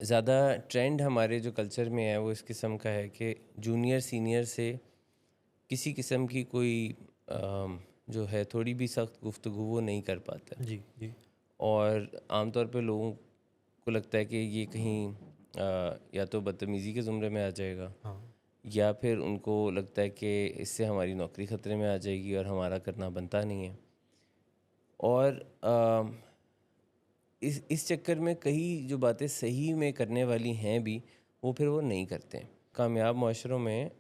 ज़्यादा ट्रेंड हमारे जो कल्चर में है वो इस किस्म का है कि जूनियर सीनियर से किसी किस्म की कोई जो है थोड़ी भी सख्त गुफ्तगू वो नहीं कर पाता। जी, जी। और आमतौर पे लोगों को लगता है कि ये कहीं या तो बदतमीज़ी के ज़ुमरे में आ जाएगा, हाँ, या फिर उनको लगता है कि इससे हमारी नौकरी ख़तरे में आ जाएगी और हमारा करना बनता नहीं है। और इस चक्कर में कई जो बातें सही में करने वाली हैं भी, वो फिर वो नहीं करते हैं। कामयाब माशरों में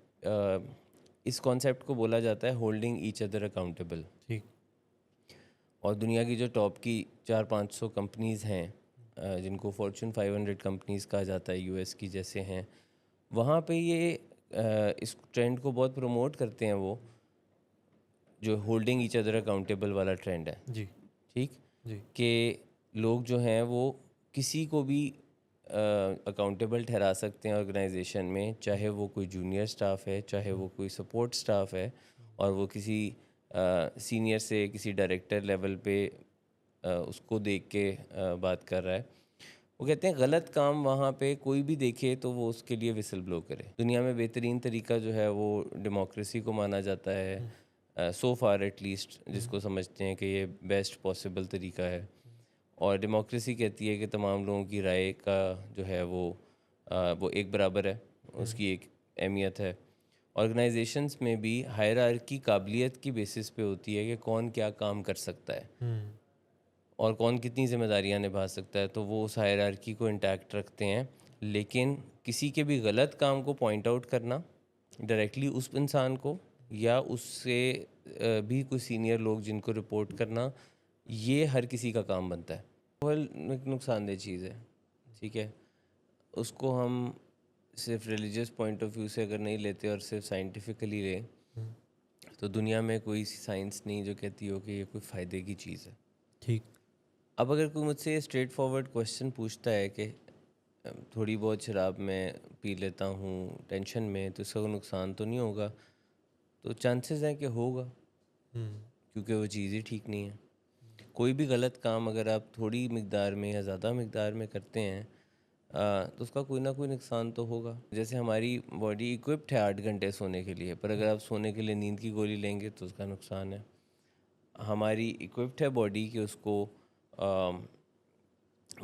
इस कॉन्सेप्ट को बोला जाता है होल्डिंग ईच अदर अकाउंटेबल। ठीक। और दुनिया की जो टॉप की 400-500 कंपनीज़ हैं, जिनको फॉर्चून 500 कंपनीज़ कहा जाता है, यूएस की जैसे हैं, वहाँ पे ये इस ट्रेंड को बहुत प्रमोट करते हैं वो, जो होल्डिंग ईच अदर अकाउंटेबल वाला ट्रेंड है। जी, ठीक, जी। कि लोग जो हैं वो किसी को भी अकाउंटेबल ठहरा सकते हैं ऑर्गेनाइजेशन में, चाहे वो कोई जूनियर स्टाफ है, चाहे हुँ, वो कोई सपोर्ट स्टाफ है, और वो किसी सीनियर से किसी डायरेक्टर लेवल पे उसको देख के बात कर रहा है। वो कहते हैं गलत काम वहाँ पे कोई भी देखे तो वो उसके लिए विसल ब्लो करे। दुनिया में बेहतरीन तरीका जो है वो डेमोक्रेसी को माना जाता है, हुँ, सो फार एट लीस्ट, हुँ, जिसको समझते हैं कि ये बेस्ट पॉसिबल तरीका है। और डेमोक्रेसी कहती है कि तमाम लोगों की राय का जो है वो एक बराबर है, हुँ, उसकी एक अहमियत है। ऑर्गेनाइजेशंस में भी हायरार्की काबिलियत की बेसिस पे होती है कि कौन क्या काम कर सकता है हुँ, और कौन कितनी ज़िम्मेदारियां निभा सकता है, तो वो उस हायरार्की को इंटैक्ट रखते हैं। लेकिन किसी के भी गलत काम को पॉइंट आउट करना डायरेक्टली उस इंसान को, या उससे भी कोई सीनियर लोग जिनको रिपोर्ट करना, ये हर किसी का काम बनता है। अल्कोहल एक नुकसानदेह चीज़ है, ठीक है। उसको हम सिर्फ रिलीजियस पॉइंट ऑफ व्यू से अगर नहीं लेते और सिर्फ साइंटिफिकली लें, हुँ, तो दुनिया में कोई साइंस नहीं जो कहती हो कि ये कोई फ़ायदे की चीज़ है। ठीक। अब अगर कोई मुझसे स्ट्रेट फॉरवर्ड क्वेश्चन पूछता है कि थोड़ी बहुत शराब मैं पी लेता हूँ टेंशन में, तो इसका कोई नुकसान तो नहीं होगा? तो चांसेस हैं कि होगा, हुँ, क्योंकि वो चीज़ ही ठीक नहीं है। कोई भी गलत काम अगर आप थोड़ी मिकदार में या ज़्यादा मिकदार में करते हैं, तो उसका कोई ना कोई नुकसान तो होगा। जैसे हमारी बॉडी इक्विप्ड है 8 घंटे सोने के लिए, पर हुँ, अगर आप सोने के लिए नींद की गोली लेंगे तो उसका नुकसान है। हमारी इक्विप्ड है बॉडी कि उसको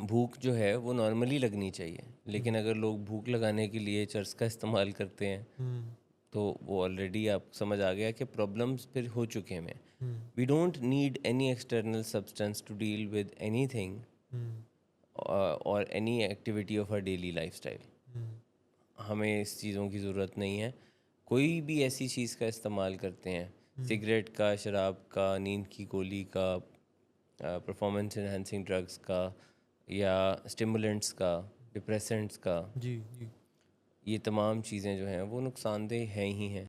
भूख जो है वो नॉर्मली लगनी चाहिए, हुँ, लेकिन अगर लोग भूख लगाने के लिए चर्स का इस्तेमाल करते हैं, हुँ, तो वो ऑलरेडी आप समझ आ गया कि प्रॉब्लम्स फिर हो चुके हैं। Hmm, we don't need any external substance to deal with anything hmm, और any activity of our daily lifestyle. Hmm, हमें इस चीज़ों की ज़रूरत नहीं है। कोई भी ऐसी चीज़ का इस्तेमाल करते हैं, हुँ। सिगरेट का, शराब का, नींद की गोली का, परफॉर्मेंस एनहांसिंग ड्रग्स का, या स्टिमुलेंट्स का, डिप्रेसेंट्स का, जी, जी। ये तमाम चीज़ें जो हैं वो नुकसानदेह हैं ही हैं।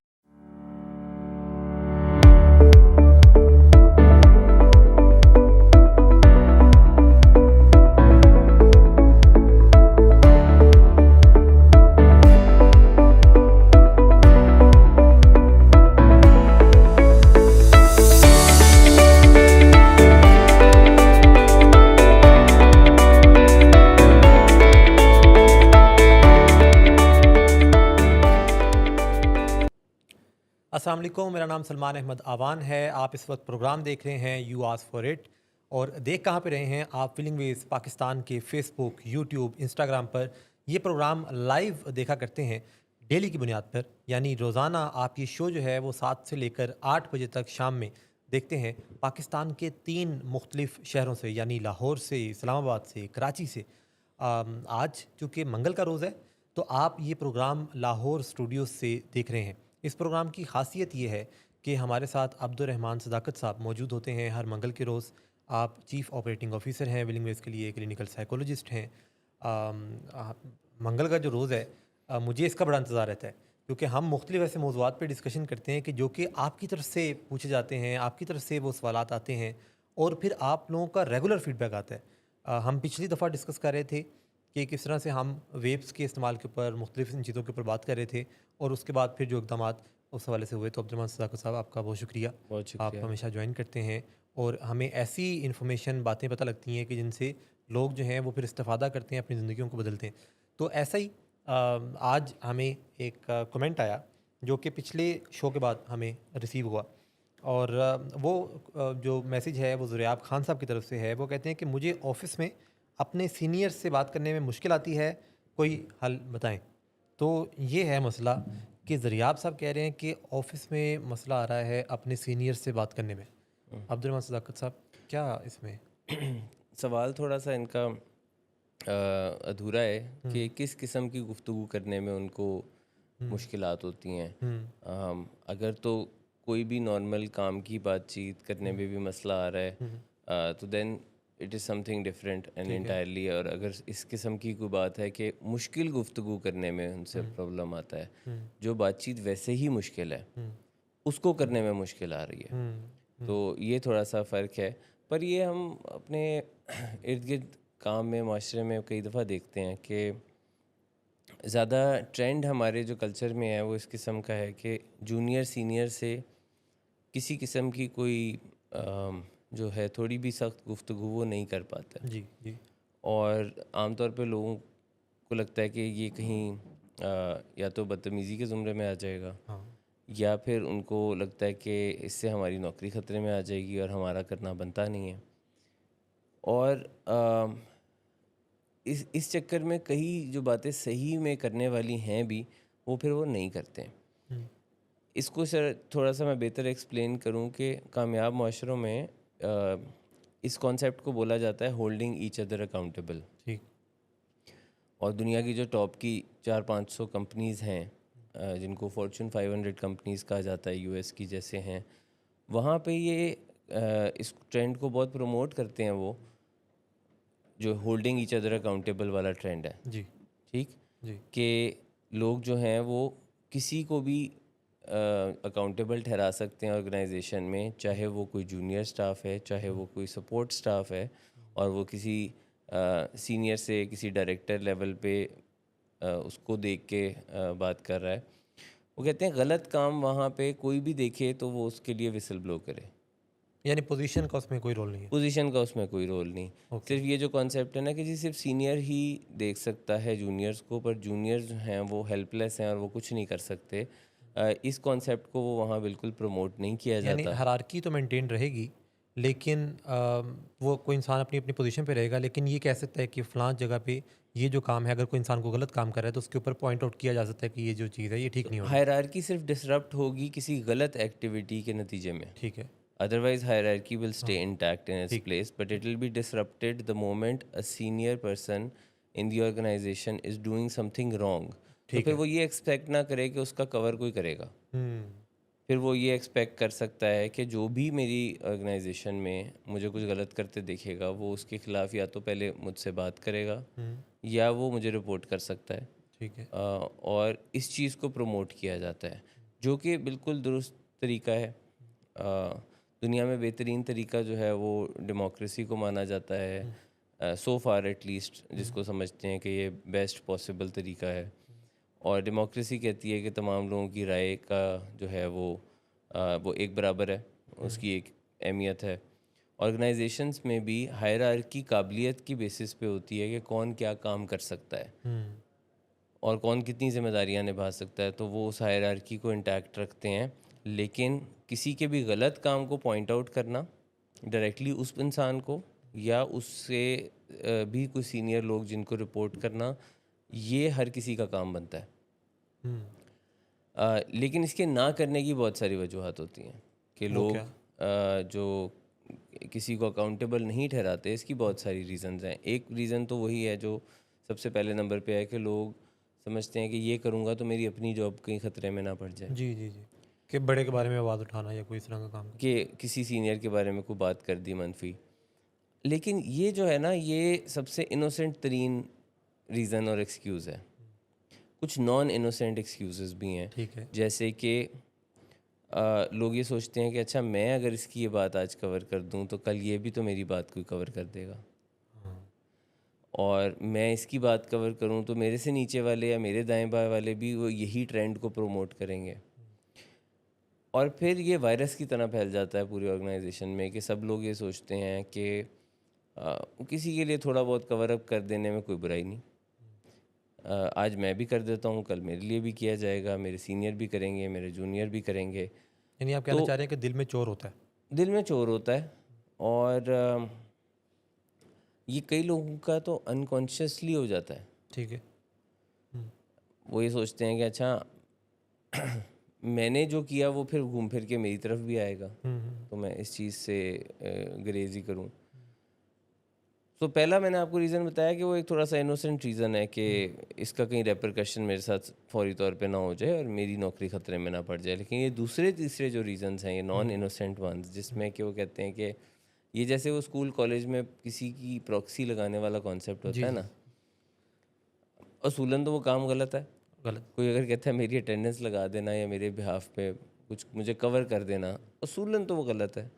अस्सलाम वालेकुम, मेरा नाम सलमान अहमद आवान है। आप इस वक्त प्रोग्राम देख रहे हैं यू आस्क फॉर इट। और देख कहाँ पे रहे हैं आप? फीलिंग वेज पाकिस्तान के फेसबुक, यूट्यूब, इंस्टाग्राम पर ये प्रोग्राम लाइव देखा करते हैं डेली की बुनियाद पर। यानी रोज़ाना आप ये शो जो है वो 7 से लेकर 8 बजे तक शाम में देखते हैं पाकिस्तान के 3 मुख्तलिफ शहरों से, यानी लाहौर से, इस्लामाबाद से, कराची से। आज चूँकि मंगल का रोज़ है, तो आप ये प्रोग्राम लाहौर स्टूडियो से देख रहे हैं। इस प्रोग्राम की ख़ासियत ये है कि हमारे साथ अब्दुर्रहमान सदाकत साहब मौजूद होते हैं हर मंगल के रोज़। आप चीफ़ ऑपरेटिंग ऑफ़िसर हैं विलिंग वेज के लिए, क्लिनिकल साइकोलॉजिस्ट हैं। मंगल का जो रोज़ है, मुझे इसका बड़ा इंतज़ार रहता है, क्योंकि हम मुख्तलिफ ऐसे मौज़ूआत पे डिस्कशन करते हैं कि जो कि आपकी तरफ से पूछे जाते हैं, आपकी तरफ से वो सवालात आते हैं और फिर आप लोगों का रेगुलर फ़ीडबैक आता है। हम पिछली दफ़ा डिस्कस कर रहे थे कि किस तरह से हम वेब्स के इस्तेमाल के ऊपर, मुख्तलिफ इन चीज़ों के ऊपर बात कर रहे थे, और उसके बाद फिर जो इक़दामात उस हवाले से हुए। तो अब्दुर्रहमान सदाकत साहब, आपका बहुत शुक्रिया। बहुत आप शुक्रिया। हमेशा जॉइन करते हैं और हमें ऐसी इन्फॉर्मेशन, बातें पता लगती हैं कि जिनसे लोग जो हैं वो फिर इस्तेफ़ादा करते हैं, अपनी ज़िंदगियों को बदलते हैं। तो ऐसा ही आज हमें एक कमेंट आया जो कि पिछले शो के बाद हमें रिसीव हुआ, और वो जो मैसेज है वो ज़ुरैब खान साहब की तरफ से है। वो कहते हैं कि मुझे ऑफ़िस में अपने सीनियर से बात करने में मुश्किल आती है, कोई हल बताएँ। तो ये है मसला कि ज़रियाब साहब कह रहे हैं कि ऑफ़िस में मसला आ रहा है अपने सीनियर से बात करने में। अब्दुल सदाकत साहब, क्या इसमें? सवाल थोड़ा सा इनका अधूरा है कि हुँ, किस किस्म की गुफ्तगू करने में उनको हुँ, मुश्किलात होती हैं। हुँ, अगर तो कोई भी नॉर्मल काम की बातचीत करने हुँ, में भी मसला आ रहा है, हुँ, तो then it is something different and ठीक है। इंटायरली। और अगर इस किस्म की कोई बात है कि मुश्किल गुफ्तगू करने में उनसे हुँ, प्रॉब्लम आता है, हुँ, जो बातचीत वैसे ही मुश्किल है हुँ, उसको करने में मुश्किल आ रही है, हुँ, तो हुँ, ये थोड़ा सा फ़र्क है। पर ये हम अपने इर्द गिर्द काम में, माशरे में कई दफ़ा देखते हैं कि ज़्यादा ट्रेंड हमारे जो कल्चर में है वो इस किस्म का है कि जूनियर सीनियर से किसी किस्म की कोई जो है थोड़ी भी सख्त गुफ्तगू वो नहीं कर पाता है। जी, जी। और आमतौर पे लोगों को लगता है कि ये कहीं या तो बदतमीज़ी के ज़ुमरे में आ जाएगा, हाँ, या फिर उनको लगता है कि इससे हमारी नौकरी ख़तरे में आ जाएगी और हमारा करना बनता नहीं है। और इस चक्कर में कई जो बातें सही में करने वाली हैं भी, वो फिर वो नहीं करते हैं। हुँ, इसको सर थोड़ा सा मैं बेहतर एक्सप्लेन करूं कि कामयाब माशरों में इस कॉन्सेप्ट को बोला जाता है होल्डिंग ईच अदर अकाउंटेबल। ठीक। और दुनिया की जो टॉप की 400-500 कंपनीज़ हैं, जिनको फॉर्च्यून 500 कंपनीज़ कहा जाता है, यूएस की जैसे हैं, वहाँ पे ये इस ट्रेंड को बहुत प्रमोट करते हैं वो, जो होल्डिंग ईच अदर अकाउंटेबल वाला ट्रेंड है। जी, ठीक, जी। कि लोग जो हैं वो किसी को भी अकाउंटेबल ठहरा सकते हैं ऑर्गेनाइजेशन में, चाहे वो कोई जूनियर स्टाफ है, चाहे हुँ, वो कोई सपोर्ट स्टाफ है, और वो किसी सीनियर से किसी डायरेक्टर लेवल पे उसको देख के बात कर रहा है। वो कहते हैं गलत काम वहाँ पे कोई भी देखे तो वो उसके लिए विसल ब्लो करे। यानी पोज़ीशन का उसमें कोई रोल नहीं है। पोजीशन का उसमें कोई रोल नहीं। ओके। सिर्फ ये जो कॉन्सेप्ट है ना कि जी सिर्फ सीनियर ही देख सकता है जूनियर्स को, पर जूनियर्स जो हैं वो हेल्पलेस हैं और वो कुछ नहीं कर सकते। इस कॉन्सेप्ट को वो वहाँ बिल्कुल प्रमोट नहीं किया यानी जाता। हायरार्की तो मेंटेन रहेगी, लेकिन वो कोई इंसान अपनी-अपनी पोज़ीशन पे रहेगा, लेकिन ये कह सकता है कि फ़लाँ जगह पे ये जो काम है, अगर कोई इंसान को गलत काम कर रहा है, तो उसके ऊपर पॉइंट आउट किया जा सकता है कि ये जो चीज़ है, ये ठीक तो नहीं हो रही। हायरार्की सिर्फ डिसरप्ट होगी किसी गलत एक्टिविटी के नतीजे में। ठीक है। Otherwise, hierarchy will stay हाँ, intact in its ठीक, place, but it will be disrupted the moment a senior person in the organization is doing something wrong. तो ठीक फिर है। वो ये एक्सपेक्ट ना करे कि उसका कवर कोई करेगा। हुँ, फिर वो ये एक्सपेक्ट कर सकता है कि जो भी मेरी ऑर्गेनाइजेशन में मुझे कुछ गलत करते दिखेगा, वो उसके खिलाफ़ या तो पहले मुझसे बात करेगा, हुँ, या वो मुझे रिपोर्ट कर सकता है। ठीक है। और इस चीज़ को प्रमोट किया जाता है, जो कि बिल्कुल दुरुस्त तरीका है। दुनिया में बेहतरीन तरीका जो है वो डेमोक्रेसी को माना जाता हुँ, है, सो फार एट लीस्ट, हुँ, जिसको समझते हैं कि ये बेस्ट पॉसिबल तरीका है। और डेमोक्रेसी कहती है कि तमाम लोगों की राय का जो है वो एक बराबर है, हुँ, उसकी एक अहमियत है। ऑर्गेनाइजेशंस में भी हायरार्की काबिलियत की बेसिस पे होती है कि कौन क्या काम कर सकता है हुँ, और कौन कितनी ज़िम्मेदारियाँ निभा सकता है, तो वो उस हायरार्की को इंटैक्ट रखते हैं। लेकिन किसी के भी गलत काम को पॉइंट आउट करना डायरेक्टली उस इंसान को, या उससे भी कोई सीनियर लोग जिनको रिपोर्ट करना, ये हर किसी का काम बनता है। हुँ, लेकिन इसके ना करने की बहुत सारी वजूहत होती हैं कि वो लोग क्या? जो किसी को अकाउंटेबल नहीं ठहराते। इसकी बहुत सारी रीज़न्स हैं। एक रीज़न तो वही है जो सबसे पहले नंबर पे है कि लोग समझते हैं कि ये करूँगा तो मेरी अपनी जॉब कहीं ख़तरे में ना पड़ जाए, जी, जी, जी। कि बड़े के बारे में आवाज़ उठाना या कोई इस तरह का काम करना। कि किसी सीनियर के बारे में कोई बात कर दी मनफी। लेकिन ये जो है ना, ये सबसे इनोसेंट तरीन रीज़न और एक्सक्यूज़ है। कुछ नॉन इनोसेंट एक्सक्यूज़ेस भी हैं, ठीक है। जैसे कि लोग ये सोचते हैं कि अच्छा, मैं अगर इसकी ये बात आज कवर कर दूं तो कल ये भी तो मेरी बात कोई कवर कर देगा, हाँ, और मैं इसकी बात कवर करूं तो मेरे से नीचे वाले या मेरे दाएं बाएं वाले भी वो यही ट्रेंड को प्रमोट करेंगे। और फिर ये वायरस की तरह फैल जाता है पूरी ऑर्गेनाइजेशन में कि सब लोग ये सोचते हैं कि किसी के लिए थोड़ा बहुत कवर अप कर देने में कोई बुराई नहीं। आज मैं भी कर देता हूँ, कल मेरे लिए भी किया जाएगा, मेरे सीनियर भी करेंगे, मेरे जूनियर भी करेंगे। यानी आप कहना तो चाह रहे हैं कि दिल में चोर होता है। दिल में चोर होता है, और ये कई लोगों का तो अनकॉन्शियसली हो जाता है। ठीक है। वो ये सोचते हैं कि अच्छा मैंने जो किया वो फिर घूम फिर के मेरी तरफ भी आएगा, तो मैं इस चीज़ से गुरेज ही करूँ। तो पहला मैंने आपको रीज़न बताया कि वो एक थोड़ा सा इनोसेंट रीज़न है कि इसका कहीं रेपरकशन मेरे साथ फौरी तौर पे ना हो जाए और मेरी नौकरी ख़तरे में ना पड़ जाए। लेकिन ये दूसरे तीसरे जो रीज़न्स हैं, ये नॉन इनोसेंट वंस, जिसमें कि वो कहते हैं कि ये जैसे वो स्कूल कॉलेज में किसी की प्रॉक्सी लगाने वाला कॉन्सेप्ट जी होता है जी। ना, असूलन तो वो काम गलत है। गलत। कोई अगर कहता है मेरी अटेंडेंस लगा देना या मेरे बिहाफ पे कुछ मुझे कवर कर देना, असूलन तो वो गलत है।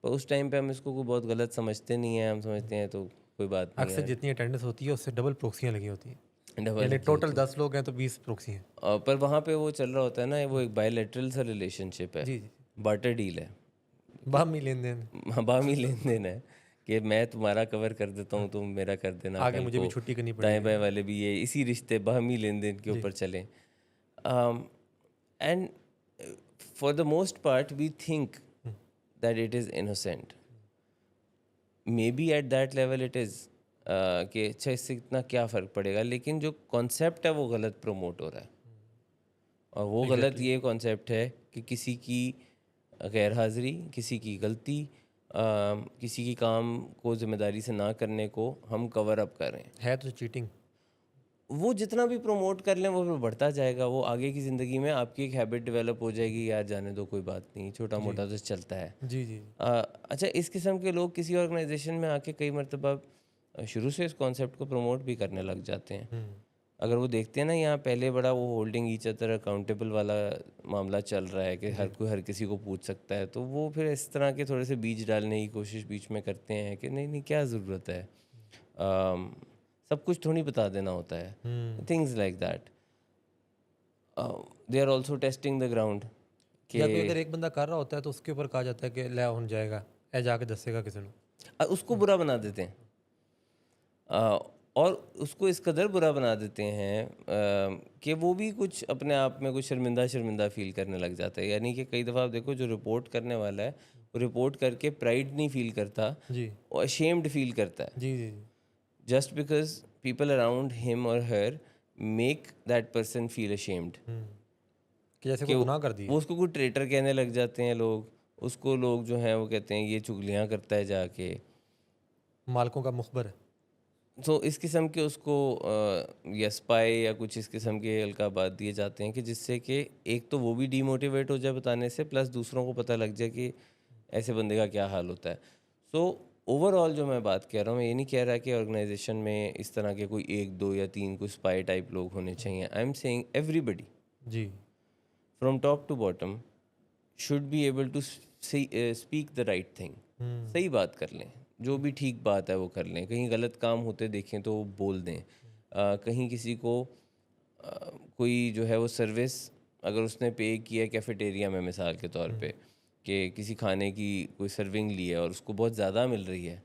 पर उस टाइम पे हम इसको कोई बहुत गलत समझते नहीं हैं, हम समझते हैं तो कोई बात नहीं अक्सर है, जितनी अटेंडेंस होती है उससे डबल प्रोक्सियाँ लगी होती हैं। डबल यानी की टोटल होती है। 10 लोग हैं तो 20 प्रोक्सी हैं। पर वहाँ पे वो चल रहा होता है ना, वो एक बायलैटरल सा रिलेशनशिप है, जी जी। बार्टर डील है, बाहमी लेन देन। बामी लेन देन है कि मैं तुम्हारा कवर कर देता हूँ, तुम मेरा कर देना, आगे कल मुझे भी को छुट्टी करनी दाएं पड़ेगी। बाएं वाले भी ये इसी रिश्ते बाहमी लेन देन के जी। ऊपर चलें। And for the most part we think that it is innocent, may be at that level it is कि अच्छा इससे इतना क्या फ़र्क पड़ेगा, लेकिन जो कॉन्सेप्ट है वो गलत प्रमोट हो रहा है। और वो गलत एग्जैक्टली। ये कॉन्सेप्ट है कि किसी की गैर हाज़िरी, किसी की गलती, किसी की काम को ज़िम्मेदारी से ना करने को हम कवर अप कर रहे हैं। है तो चीटिंग। वो जितना भी प्रमोट कर लें वो फिर बढ़ता जाएगा, वो आगे की ज़िंदगी में आपकी एक हैबिट डेवलप हो जाएगी, यार जाने दो कोई बात नहीं, छोटा जी मोटा तो चलता है। जी जी। अच्छा, इस किस्म के लोग किसी ऑर्गेनाइजेशन में आके कई मरतबा शुरू से इस कॉन्सेप्ट को प्रमोट भी करने लग जाते हैं। अगर वो देखते हैं ना यहाँ पहले बड़ा वो होल्डिंग ईच अदर अकाउंटेबल वाला मामला चल रहा है कि हर कोई हर किसी को पूछ सकता है, तो वो फिर इस तरह के थोड़े से बीज डालने की कोशिश बीच में करते हैं कि नहीं नहीं क्या ज़रूरत है, सब कुछ थोड़ी बता देना होता है, things like that. They are also testing the ground कि या कोई अगर एक बंदा कर रहा होता है तो उसके ऊपर कहा जाता है कि ले हो जाएगा, ए जाके दसेगा किसी ने। उसको बुरा बना देते हैं। अ, और उसको इस कदर बुरा बना देते हैं कि वो भी कुछ अपने आप में कुछ शर्मिंदा शर्मिंदा फील करने लग जाता है। यानी कि कई दफ़ा आप देखो, जो रिपोर्ट करने वाला है वो रिपोर्ट करके प्राइड नहीं फील करता, जी वो अशेम्ड फील करता है, जी जी। जी। Just because people around him or her make that person feel ashamed, कि जैसे कि कोई गुनाह कर दिए। वो उसको कोई ट्रेटर कहने लग जाते हैं लोग, उसको लोग जो हैं वो कहते हैं ये चुगलियाँ करता है जाके। मालकों का मुखबर है। तो इस किस्म के उसको या स्पाई या कुछ इस किस्म के अलकाबात दिए जाते हैं कि जिससे कि एक तो वो भी डीमोटिवेट हो जाए बताने से, प्लस दूसरों को पता लग जाए कि ऐसे बंदे का क्या हाल होता है। सो ओवरऑल जो मैं बात कह रहा हूँ, मैं ये नहीं कह रहा कि ऑर्गेनाइजेशन में इस तरह के कोई एक दो या तीन कोई स्पाई टाइप लोग होने चाहिए। आई एम सेइंग एवरीबडी जी from top to bottom should be able to speak the right thing. सही बात कर लें, जो भी ठीक बात है वो कर लें, कहीं गलत काम होते देखें तो वो बोल दें। कहीं किसी को कोई जो है वो सर्विस अगर उसने पे किया कैफेटेरिया में मिसाल के तौर पे, कि किसी खाने की कोई सर्विंग ली है और उसको बहुत ज़्यादा मिल रही है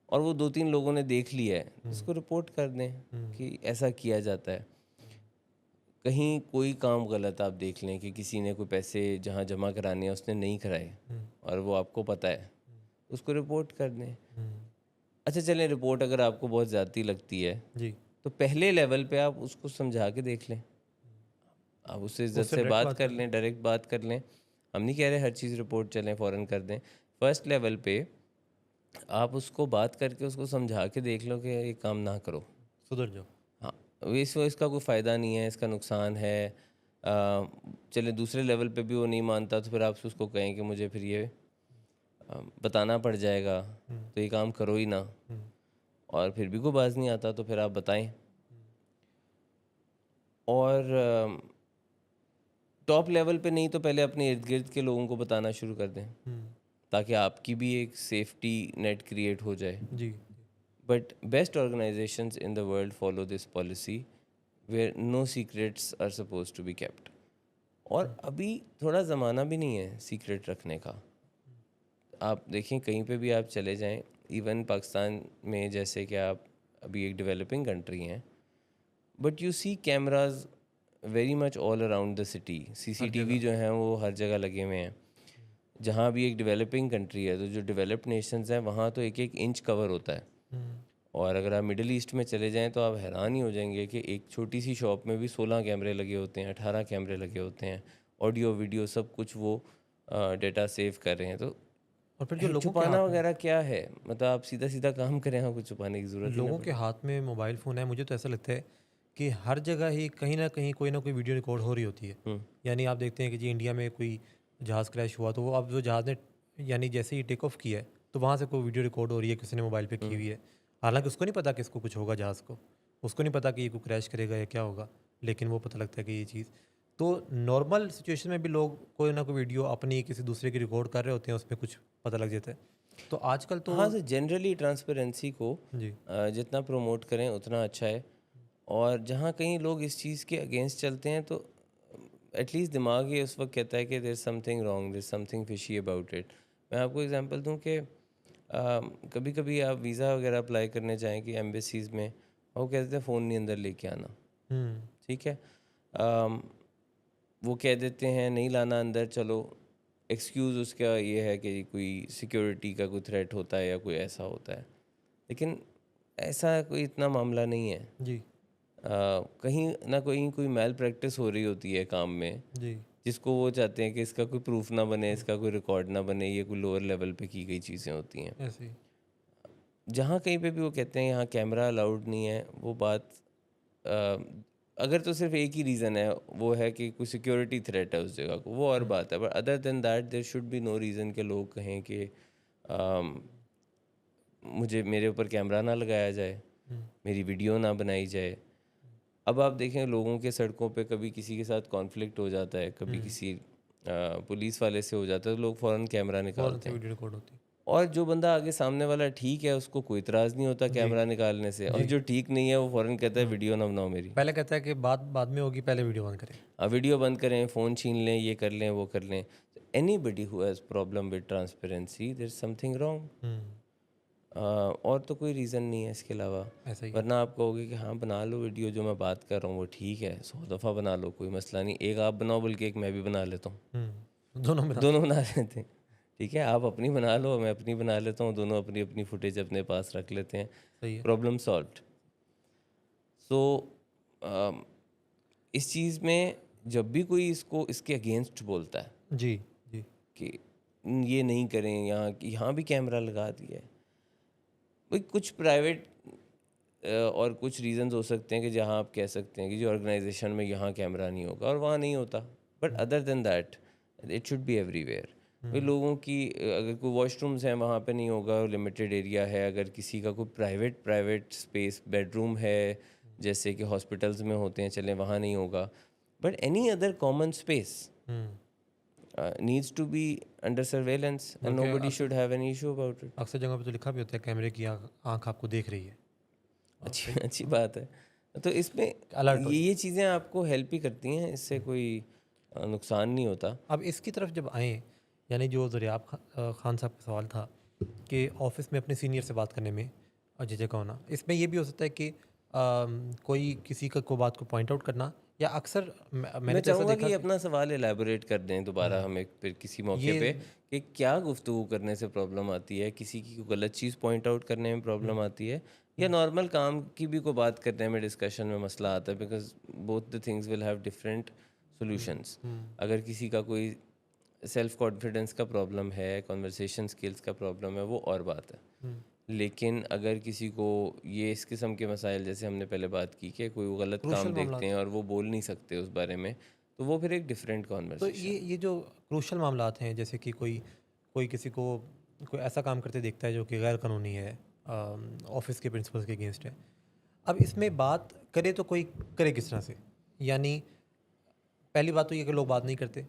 और वो दो तीन लोगों ने देख लिया है, उसको रिपोर्ट कर दें कि ऐसा किया जाता है। कहीं कोई काम गलत आप देख लें कि किसी ने कोई पैसे जहाँ जमा कराने हैं उसने नहीं कराए और वो आपको पता है, उसको रिपोर्ट कर दें। अच्छा चलें, रिपोर्ट अगर आपको बहुत ज़्यादती लगती है जी। तो पहले लेवल पे आप उसको समझा के देख लें, आप उससे इज्जत उससे से डायरेक्ट बात बात कर कर लें। लें, डायरेक्ट बात कर लें। हम नहीं कह रहे हर चीज़ रिपोर्ट चलें फ़ौरन कर दें। फर्स्ट लेवल पे आप उसको बात करके उसको समझा के देख लो कि ये काम ना करो। सुधर जाओ। हाँ, इसका कोई फ़ायदा नहीं है, इसका नुकसान है। चले दूसरे लेवल पे भी वो नहीं मानता तो फिर आप उसको कहें कि मुझे फिर ये बताना पड़ जाएगा, तो ये काम करो ही ना। और फिर भी कोई बाज नहीं आता तो फिर आप बताएं। और टॉप लेवल पे नहीं तो पहले अपने इर्द गिर्द के लोगों को बताना शुरू कर दें, ताकि आपकी भी एक सेफ्टी नेट क्रिएट हो जाए। जी but best organisations in the world follow this policy where no secrets are suppose to be kept. और अभी थोड़ा ज़माना भी नहीं है सीक्रेट रखने का। आप देखें कहीं पे भी आप चले जाएं, इवन पाकिस्तान में जैसे कि आप अभी एक डेवलपिंग कंट्री हैं, but you see cameras very much all around the city. CCTV जो हैं वो हर जगह लगे हुए हैं। जहाँ भी एक डेवलपिंग कंट्री है, तो जो डेवलप्ड नेशंस हैं वहाँ तो एक एक इंच कवर होता है। और अगर आप मिडिल ईस्ट में चले जाएं तो आप हैरान ही हो जाएंगे कि एक छोटी सी शॉप में भी 16 कैमरे लगे होते हैं, 18 कैमरे लगे होते हैं, ऑडियो वीडियो सब कुछ वो डेटा सेव कर रहे हैं। तो और फिर जो लोगों के छुपाना हाथ में वगैरह क्या है? मतलब आप सीधा सीधा काम करें, आपको छुपाने की ज़रूरत ही ना लोगों के पड़े। हाथ में मोबाइल फ़ोन है, मुझे तो ऐसा लगता है कि हर जगह ही कहीं ना कोई वीडियो रिकॉर्ड हो रही होती है। यानी आप देखते हैं कि जी इंडिया में कोई जहाज़ क्रैश हुआ तो वो अब जो जहाज़ ने यानी जैसे ही टेक ऑफ किया है तो वहाँ से कोई वीडियो रिकॉर्ड हो रही है, किसी ने मोबाइल पे की हुई है। हालांकि उसको नहीं पता कि इसको कुछ होगा जहाज़ को, उसको नहीं पता कि ये को क्रैश करेगा या क्या होगा, लेकिन वो पता लगता है कि ये चीज़। तो नॉर्मल सिचुएशन में भी लोग कोई ना कोई वीडियो अपनी किसी दूसरे की रिकॉर्ड कर रहे होते हैं, उसमें कुछ पता लग जाता है। तो आजकल तो हाँ सर, जनरली ट्रांसपेरेंसी को जी जितना प्रमोट करें उतना अच्छा है। और जहाँ कहीं लोग इस चीज़ के अगेंस्ट चलते हैं तो एटलीस्ट दिमाग ये उस वक्त कहता है कि there is something wrong, there is something fishy about it. मैं आपको एग्जांपल दूं कि कभी कभी आप वीज़ा वगैरह अप्लाई करने जाएं कि एम्बेसीज़ में, वो कहते हैं फ़ोन नहीं अंदर लेके आना। हम्म ठीक है, अम, वो कह देते हैं नहीं लाना अंदर, चलो एक्सक्यूज़ उसका ये है कि कोई सिक्योरिटी का कोई थ्रेट होता है या कोई ऐसा होता है। लेकिन ऐसा कोई इतना मामला नहीं है। जी कहीं ना कहीं कोई मैल प्रैक्टिस हो रही होती है काम में, जी जिसको वो चाहते हैं कि इसका कोई प्रूफ ना बने, इसका कोई रिकॉर्ड ना बने, ये कोई लोअर लेवल पे की गई चीज़ें होती हैं। ऐसे ही जहाँ कहीं पे भी वो कहते हैं यहाँ कैमरा अलाउड नहीं है, वो बात अ, अगर तो सिर्फ एक ही रीज़न है, वो है कि कोई सिक्योरिटी थ्रेट है उस जगह को, वो और बात है। But other than that there should be no reason के लोग कहें कि अम, मुझे मेरे ऊपर कैमरा ना लगाया जाए, मेरी वीडियो ना बनाई जाए। अब आप देखें लोगों के सड़कों पे कभी किसी के साथ कॉन्फ्लिक्ट हो जाता है, कभी किसी पुलिस वाले से हो जाता है, तो लोग फ़ौरन कैमरा फ़ौरन निकालते से हैं। वीडियो रिकॉर्ड होती और जो बंदा आगे सामने वाला ठीक है उसको कोई इतराज़ नहीं होता है। जी कैमरा निकालने से, और जी जो ठीक नहीं है वो फ़ौरन कहता है हुँ। वीडियो ना बनाओ मेरी। पहले कहता है कि बात बाद में होगी, पहले वीडियो ऑन करें। वीडियो बंद करें, फ़ोन छीन लें, ये कर लें, वो कर लें। Anybody who has problem with transparency, there is something wrong. Hmm, और तो कोई रीज़न नहीं है इसके अलावा। ऐसा ही है। वरना आप कहोगे कि हाँ बना लो वीडियो, जो मैं बात कर रहा हूँ वो ठीक है, 100 दफ़ा बना लो, कोई मसला नहीं। एक आप बनाओ बल्कि एक मैं भी बना लेता हूँ, दोनों बना दोनों बना लेते हैं। ठीक है, आप अपनी बना लो, मैं अपनी बना लेता हूँ, दोनों अपनी अपनी फुटेज अपने पास रख लेते हैं, सही है। Problem solved. सो इस चीज़ में जब भी कोई इसको इसके अगेंस्ट बोलता है जी, जी। कि ये नहीं करें, यहाँ भी कैमरा लगा दिया है, भाई कुछ प्राइवेट और कुछ रीजंस हो सकते हैं कि जहाँ आप कह सकते हैं कि जो ऑर्गेनाइजेशन में यहाँ कैमरा नहीं होगा और वहाँ नहीं होता, but other than that it should be everywhere. भाई लोगों की अगर कोई वॉशरूम्स हैं वहाँ पे नहीं होगा, लिमिटेड एरिया है। अगर किसी का कोई प्राइवेट स्पेस बेडरूम है, जैसे कि हॉस्पिटल्स में होते हैं चलें, वहाँ नहीं होगा, but any other common space hmm, needs to be under surveillance and बल्कि nobody अक्सर should have any issue about it। अक्सर जगह पे तो लिखा भी होता है कैमरे की आँख आपको देख रही है। अच्छी सही अच्छी बात है। तो इसमें अलर्ट हो जाए। ये चीज़ें आपको हेल्प ही करती हैं, इससे कोई नुकसान नहीं होता। अब इसकी तरफ जब आएँ, यानी जो ज़रियाब खान साहब का सवाल था कि ऑफ़िस में अपने सीनियर से बात करने में झिझक होना, इसमें ये भी हो सकता है कि कोई किसी का को बात को पॉइंट आउट करना या अक्सर मैं मैंने तो ऐसा चाहूँगा देखा कि ये कि अपना सवाल एलैबोरेट कर दें दोबारा हमें फिर किसी मौके ये पे, कि क्या गुफ्तगू करने से प्रॉब्लम आती है, किसी की कोई गलत चीज़ पॉइंट आउट करने में प्रॉब्लम आती है, या नॉर्मल काम की भी कोई बात करने में डिस्कशन में मसला आता है, because both the things will have different solutions. अगर किसी का कोई सेल्फ कॉन्फिडेंस का प्रॉब्लम है, कन्वर्सेशन स्किल्स का प्रॉब्लम है, वो और बात है। लेकिन अगर किसी को ये इस किस्म के मसाइल, जैसे हमने पहले बात की कि कोई वो गलत क्रूशल काम मामला। देखते हैं और वो बोल नहीं सकते उस बारे में, तो वो फिर एक डिफरेंट तो कॉन्वर्सेशन। ये जो क्रूशल मामलात हैं, जैसे कि कोई कोई किसी को कोई ऐसा काम करते देखता है जो कि गैर कानूनी है, ऑफिस के प्रिंसिपल्स के अगेंस्ट है। अब इसमें बात करे तो कोई करे किस तरह से? यानी पहली बात तो ये कि लोग बात नहीं करते,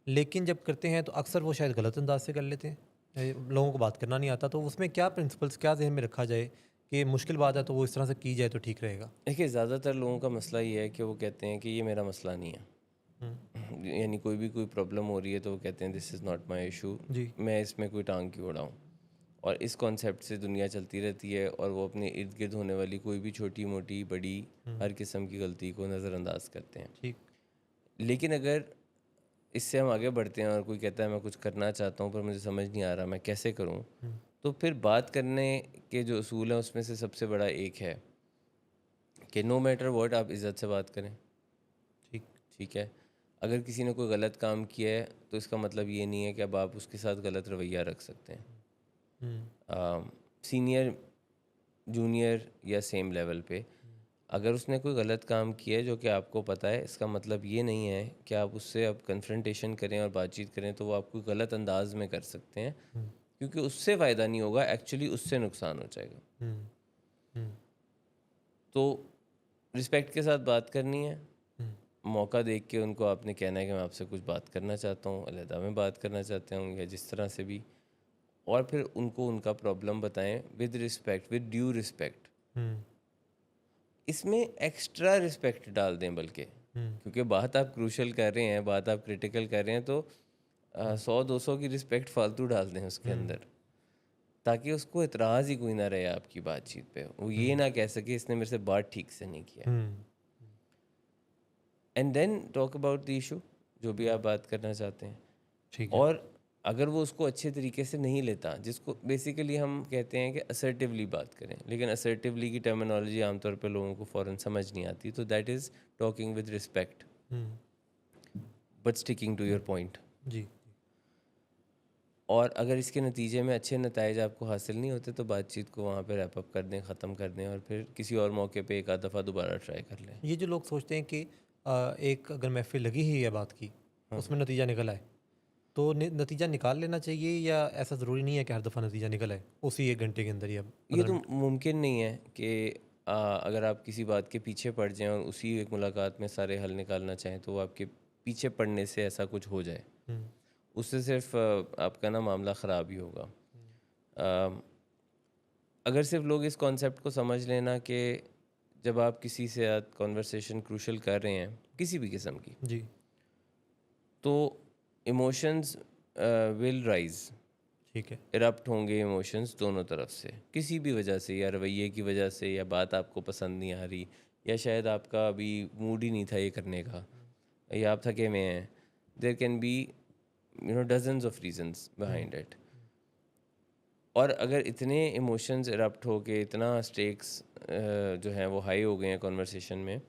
लेकिन जब करते हैं तो अक्सर वो शायद गलत अंदाज से कर लेते हैं। लोगों को बात करना नहीं आता, तो उसमें क्या प्रिंसिपल्स क्या ज़हन में रखा जाए कि मुश्किल बात है तो वो इस तरह से की जाए तो ठीक रहेगा? देखिए, ज़्यादातर लोगों का मसला ये है कि वो कहते हैं कि ये मेरा मसला नहीं है। यानी कोई भी कोई प्रॉब्लम हो रही है तो वो कहते हैं this is not my issue, जी। मैं इसमें कोई टांग क्यों उड़ाऊँ। और इस कॉन्सेप्ट से दुनिया चलती रहती है और वो अपने इर्द गिर्द होने वाली कोई भी छोटी मोटी बड़ी हर किस्म की गलती को नज़रअंदाज करते हैं। ठीक। लेकिन अगर इससे हम आगे बढ़ते हैं और कोई कहता है मैं कुछ करना चाहता हूँ पर मुझे समझ नहीं आ रहा मैं कैसे करूँ, तो फिर बात करने के जो असूल हैं उसमें से सबसे बड़ा एक है कि नो मैटर व्हाट आप इज़्ज़त से बात करें। ठीक। ठीक है, अगर किसी ने कोई गलत काम किया है तो इसका मतलब ये नहीं है कि अब आप उसके साथ गलत रवैया रख सकते हैं। सीनियर, जूनियर या सेम लेवल पे अगर उसने कोई गलत काम किया है जो कि आपको पता है, इसका मतलब ये नहीं है कि आप उससे अब कन्फ्रंटेशन करें और बातचीत करें तो वो आपको गलत अंदाज में कर सकते हैं, क्योंकि उससे फ़ायदा नहीं होगा, एक्चुअली उससे नुकसान हो जाएगा। हम्म। हम्म। तो रिस्पेक्ट के साथ बात करनी है, हम्म। मौका देख के उनको आपने कहना है कि मैं आपसे कुछ बात करना चाहता हूँ, अलहदा में बात करना चाहता हूँ या जिस तरह से भी, और फिर उनको उनका प्रॉब्लम बताएं with respect, with due respect. Hmm. इसमें एक्स्ट्रा रिस्पेक्ट डाल दें बल्कि, हम्म। क्योंकि बात आप क्रूशल कर रहे हैं, बात आप क्रिटिकल कर रहे हैं, तो 100-200 की रिस्पेक्ट फालतू डाल दें उसके हम्म। अंदर, ताकि उसको इतराज़ ही कोई ना रहे आपकी बातचीत पे, वो ये ना कह सके इसने मेरे से बात ठीक से नहीं किया। Hmm. And then talk about the issue, जो भी आप बात करना चाहते हैं। ठीक है। और अगर वो उसको अच्छे तरीके से नहीं लेता, जिसको बेसिकली हम कहते हैं कि असर्टिवली बात करें, लेकिन असर्टिवली की टर्मिनोलॉजी आमतौर पर लोगों को फ़ौरन समझ नहीं आती, तो that is talking with respect hmm. But sticking to your point. जी। और अगर इसके नतीजे में अच्छे नतीजे आपको हासिल नहीं होते तो बातचीत को वहाँ पे रैप अप कर दें, ख़त्म कर दें और फिर किसी और मौके पे एक आध दफ़ा दोबारा ट्राई कर लें। ये जो लोग सोचते हैं कि एक अगर महफिल लगी ही है बात की, हाँ, उसमें नतीजा निकल आए, तो नतीजा निकाल लेना चाहिए या ऐसा ज़रूरी नहीं है कि हर दफ़ा नतीजा निकल आए उसी 1 घंटे के अंदर या ये 15 तो मिनट? मुमकिन नहीं है कि अगर आप किसी बात के पीछे पड़ जाएं और उसी एक मुलाकात में सारे हल निकालना चाहें तो वो आपके पीछे पड़ने से ऐसा कुछ हो जाए। हम्म। उससे सिर्फ आपका ना मामला ख़राब ही होगा। अ, अगर सिर्फ लोग इस कॉन्सेप्ट को समझ लेना कि जब आप किसी से कॉन्वर्सेशन क्रूशल कर रहे हैं किसी भी किस्म की, जी। तो इमोशंस विल राइज, ठीक है। इरप्ट होंगे इमोशंस दोनों तरफ से, किसी भी वजह से, या रवैये की वजह से, या बात आपको पसंद नहीं आ रही, या शायद आपका अभी मूड ही नहीं था ये करने का, या आप थके हुए हैं। There can be dozens of reasons hmm. Behind it. और अगर इतने इमोशंस इरप्ट हो के इतना स्टेक्स जो हैं वो हाई हो गए हैं कॉन्वर्सेशन में,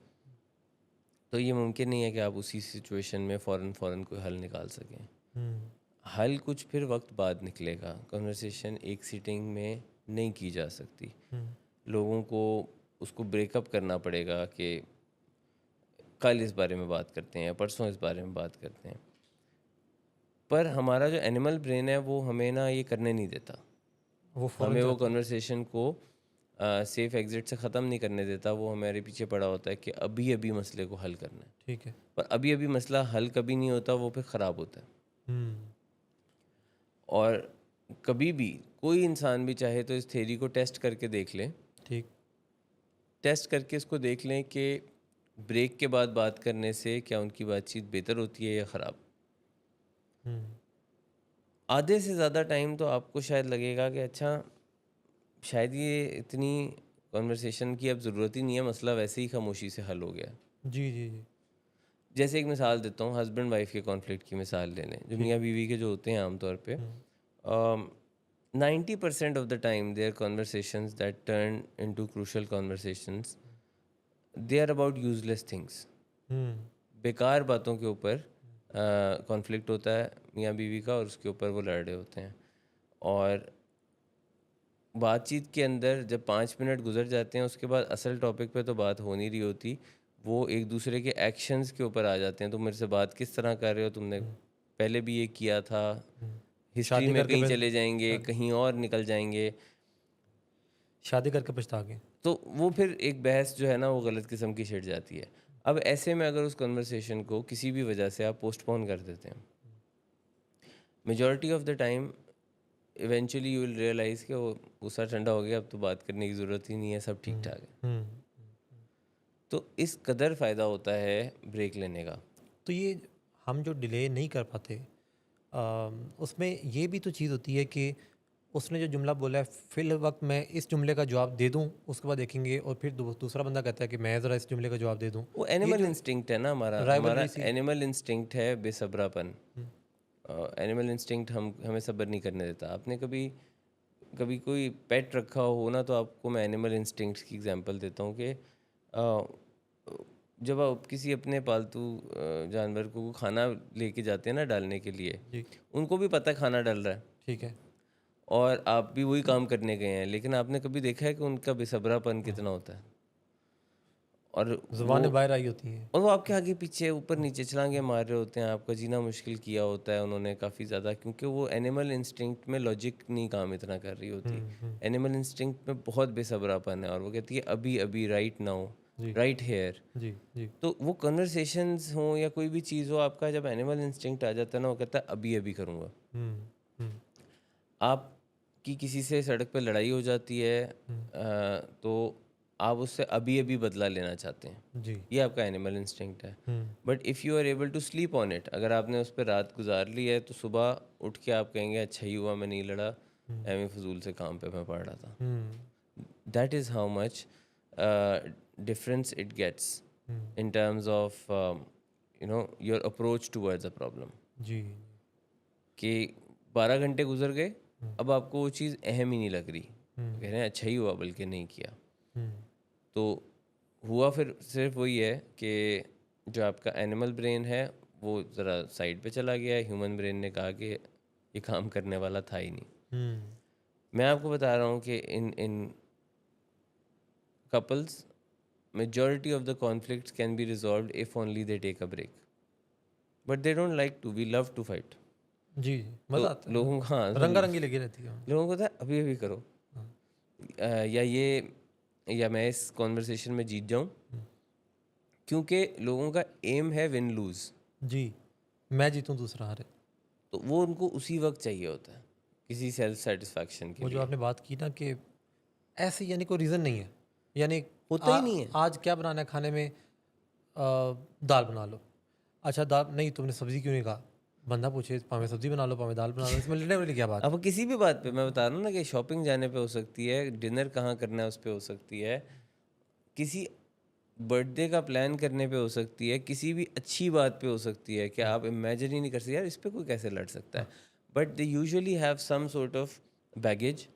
तो ये मुमकिन नहीं है कि आप उसी सिचुएशन में फ़ौरन फ़ौरन कोई हल निकाल सकें। हम्म। हल कुछ फिर वक्त बाद निकलेगा, कन्वर्सेशन एक सीटिंग में नहीं की जा सकती। हम्म। लोगों को उसको ब्रेकअप करना पड़ेगा कि कल इस बारे में बात करते हैं या परसों इस बारे में बात करते हैं। पर हमारा जो एनिमल ब्रेन है वो हमें ना ये करने नहीं देता, वो फ़ौरन हमें वो चाहता है। कन्वर्सेशन को सेफ एग्जिट से ख़त्म नहीं करने देता। वो हमारे पीछे पड़ा होता है कि अभी अभी मसले को हल करना है, ठीक है। पर अभी अभी मसला हल कभी नहीं होता, वो फिर ख़राब होता है। हम्म। और कभी भी कोई इंसान भी चाहे तो इस थ्योरी को टेस्ट करके देख लें, ठीक। टेस्ट करके इसको देख लें कि ब्रेक के बाद बात करने से क्या उनकी बातचीत बेहतर होती है या ख़राब। हम्म। आधे से ज़्यादा टाइम तो आपको शायद लगेगा कि अच्छा, शायद ये इतनी कॉन्वर्सेशन की अब ज़रूरत ही नहीं है, मसला वैसे ही खामोशी से हल हो गया। जी, जी, जी। जैसे एक मिसाल देता हूँ, हस्बैंड वाइफ के कॉन्फ्लिक्ट की मिसाल ले लें, जो ठीक। मियाँ बीवी के जो होते हैं आमतौर पे, hmm. 90% of the time their conversations that turn into crucial conversations, they are about useless things. Hmm. बेकार बातों के ऊपर कॉन्फ्लिक्ट होता है मियाँ बीवी का, और उसके ऊपर वो लड़ रहे होते हैं। और बातचीत के अंदर जब 5 मिनट गुजर जाते हैं उसके बाद असल टॉपिक पे तो बात हो नहीं रही होती, वो एक दूसरे के एक्शंस के ऊपर आ जाते हैं। तुम मेरे से बात किस तरह कर रहे हो, तुमने हम्म। पहले भी ये किया था, हम्म। हिस्ट्री शादी में करके कहीं बस चले जाएंगे, शादी कहीं और निकल जाएंगे। शादी करके पछता के। तो वो फिर एक बहस जो है ना वो गलत किस्म की छिड़ जाती है। अब ऐसे में अगर उस कन्वर्सेशन को किसी भी वजह से आप पोस्टपोन कर देते हैं, majority of the time eventually you will realise कि वो गुस्सा ठंडा हो गया, अब तो बात करने की ज़रूरत ही नहीं है, सब ठीक हम्म। ठाक है। हम्म। तो इस कदर फ़ायदा होता है ब्रेक लेने का। तो ये हम जो डिले नहीं कर पाते, उसमें ये भी तो चीज़ होती है कि उसने जो जुमला बोला है फिल वक्त मैं इस जुमले का जवाब दे दूं, उसके बाद देखेंगे और फिर दूसरा बंदा कहता है कि मैं ज़रा इस जुमले का जवाब दे दूं। वो ये एनिमल जो इंस्टिंक्ट है ना, हमारा हमारा राइवलरी सी। एनिमल इंस्टिंक्ट है बेसब्रापन। एनिमल इंस्टिंक्ट हमें सब्र नहीं करने देता। आपने कभी कभी कोई पेट रखा हो ना, तो आपको मैं एनिमल इंस्टिंक्ट्स की एग्जांपल देता हूँ कि जब आप किसी अपने पालतू जानवर को खाना लेके जाते हैं ना डालने के लिए, जी, उनको भी पता है खाना डल रहा है, ठीक है। और आप भी वही काम करने गए हैं, लेकिन आपने कभी देखा है कि उनका बेसब्रापन कितना होता है? और वो ज़ुबानें बाहर आई होती हैं। और वो आपके आगे पीछे ऊपर नीचे छलांगे मार रहे होते हैं, आपका जीना मुश्किल किया होता है उन्होंने काफ़ी ज़्यादा, क्योंकि वो एनिमल इंस्टिंक्ट में लॉजिक नहीं काम इतना कर रही होती। हम्म। एनिमल इंस्टिंक्ट में बहुत बेसब्रापन है, और वो कहती है अभी अभी, राइट नाउ, जी, राइट हेयर। जी, जी। तो वो कन्वर्सेशंस हों या कोई भी चीज़ हो, आपका जब एनिमल इंस्टिंक्ट आ जाता है ना, वो कहता है अभी अभी करूँगा। हम्म, हम्म, आपकी किसी से सड़क पे लड़ाई हो जाती है, हम्म। तो आप उससे अभी अभी बदला लेना चाहते हैं। जी। ये आपका एनिमल इंस्टिंक्ट है। Hmm, but if you are able to sleep on it, अगर आपने उस पर रात गुजार ली है, तो सुबह उठ के आप कहेंगे अच्छा ही हुआ मैं नहीं लड़ा, एਵੇਂ फजूल से काम पे मैं पड़ रहा था। Hmm, that is how much difference it gets hmm. In terms of your approach towards a problem. जी। कि 12 घंटे गुजर गए, अब आपको वो चीज़ अहम ही नहीं लग रही, कह रहे हैं अच्छा ही हुआ बल्कि नहीं किया। हम्म, तो हुआ फिर सिर्फ वही है कि जो आपका एनिमल ब्रेन है वो ज़रा साइड पे चला गया है, ह्यूमन ब्रेन ने कहा कि ये काम करने वाला था ही नहीं। हम्म। मैं आपको बता रहा हूँ कि इन इन couples majority of the conflicts can be resolved if only they take a break, but they don't like to, we love to fight। जी, तो मज़ा आता है। लोगों को, हाँ, रंगारंगी लगी रहती है। लोगों को था अभी अभी करो, हाँ। या ये, या मैं इस कॉन्वर्सेशन में जीत जाऊं, क्योंकि लोगों का एम है विन लूज। जी, मैं जीतूँ दूसरा हारे। तो वो उनको उसी वक्त चाहिए होता है, किसी सेल्फ सेटिस्फैक्शन के वो जो लिए। आपने बात की ना कि ऐसे यानी कोई रीज़न नहीं है, यानी होता ही नहीं है। आज क्या बनाना है खाने में, दाल बना लो। अच्छा दाल नहीं, तुमने सब्ज़ी क्यों नहीं कहा? बंदा पूछे पावे सब्ज़ी बना लो, पावे दाल बना लो, इसमें लड़ने वाली क्या बात अब है? वो किसी भी बात पे, मैं बता रहा हूँ ना कि शॉपिंग जाने पे हो सकती है, डिनर कहाँ करना है उस पे हो सकती है, किसी बर्थडे का प्लान करने पे हो सकती है, किसी भी अच्छी बात पे हो सकती है, कि आप इमेजिन ही नहीं कर सकते यार इस पे कोई कैसे लड़ सकता है। But they usually have some sort of baggage.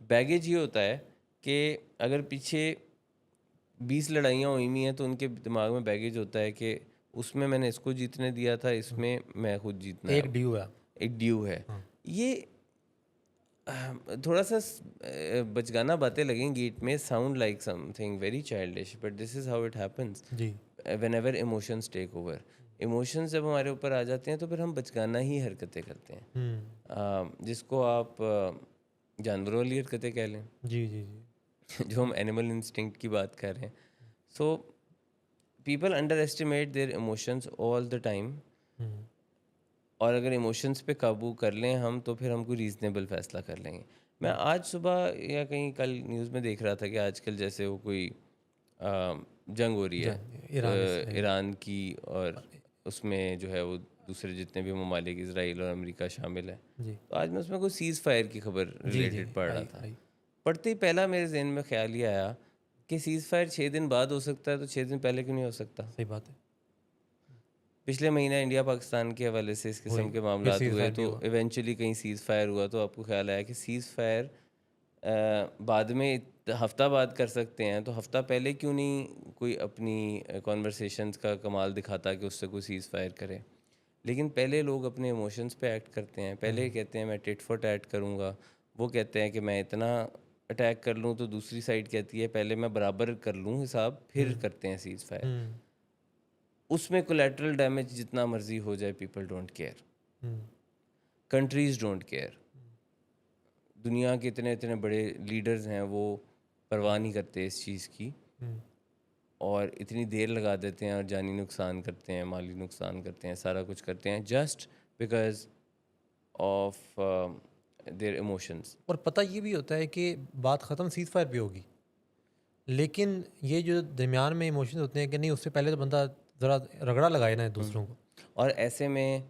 Baggage ये होता है कि अगर पीछे 20 लड़ाइयाँ हुई हुई हैं, तो उनके दिमाग में बैगेज होता है कि उसमें मैंने इसको जीतने दिया था, इसमें मैं खुद जीतना है एक अब। ड्यू है। एक ड्यू है। हाँ। ये थोड़ा सा बचगाना बातें लगेंगी, it may sound like something very childish, but this is how it happens जी। Whenever emotions take over. Emotions जब हमारे ऊपर आ जाते हैं, तो फिर हम बचगाना ही हरकतें करते हैं, हुँ। जिसको आप जानवरों वाली हरकतें कह लें। जी, जी, जी। जो हम एनिमल इंस्टिंक्ट की बात कर रहे हैं। So people underestimate their emotions all the time, hmm. और अगर इमोशंस पे काबू कर लें हम, तो फिर हम कोई रीज़नेबल फ़ैसला कर लेंगे। मैं आज सुबह या कहीं कल न्यूज़ में देख रहा था कि आजकल जैसे वो कोई जंग हो रही है, ईरान-इसराइल। ईरान की, और उसमें जो है वो दूसरे जितने भी ममालिक, इसराइल और अमेरिका शामिल है। जी। तो आज मैं उसमें कोई सीज़ फायर की खबर जी, जी, रिलेटेड पढ़ रहा आई, था। आई। पढ़ते ही पहला मेरे ज़हन में ख़्याल ये आया कि सीज़ फायर 6 दिन बाद हो सकता है, तो 6 दिन पहले क्यों नहीं हो सकता? सही बात है। पिछले महीने इंडिया पाकिस्तान के हवाले से इस वही, किस्म के फिर मामलात हुए, सीज़फायर भी तो हुआ। इवेंचुअली कहीं सीज़ फायर हुआ, तो आपको ख्याल आया कि सीज़ फायर बाद में हफ्ता बाद कर सकते हैं, तो हफ्ता पहले क्यों नहीं कोई अपनी कॉन्वर्सेशंस का कमाल दिखाता कि उससे कोई सीज़ फायर करे। लेकिन पहले लोग अपने इमोशंस पे एक्ट करते हैं, पहले कहते हैं मैं टिट फॉर टैट करूँगा, वो कहते हैं कि मैं इतना अटैक कर लूँ, तो दूसरी साइड कहती है पहले मैं बराबर कर लूँ हिसाब, फिर करते हैं सीज़ फायर। हुँ, उसमें कोलैटरल डैमेज जितना मर्जी हो जाए, people don't care, hmm, countries don't care. दुनिया के इतने इतने बड़े लीडर्स हैं, वो परवाह नहीं करते इस चीज़ की, हुँ। और इतनी देर लगा देते हैं, और जानी नुकसान करते हैं, माली नुकसान करते हैं, सारा कुछ करते हैं, just because of their emotions. और पता ये भी होता है कि बात ख़त्म सीज़फायर पे होगी, लेकिन ये जो दरमियान में इमोशंस होते हैं कि नहीं, उससे पहले तो बंदा ज़रा रगड़ा लगाए ना दूसरों को। और ऐसे में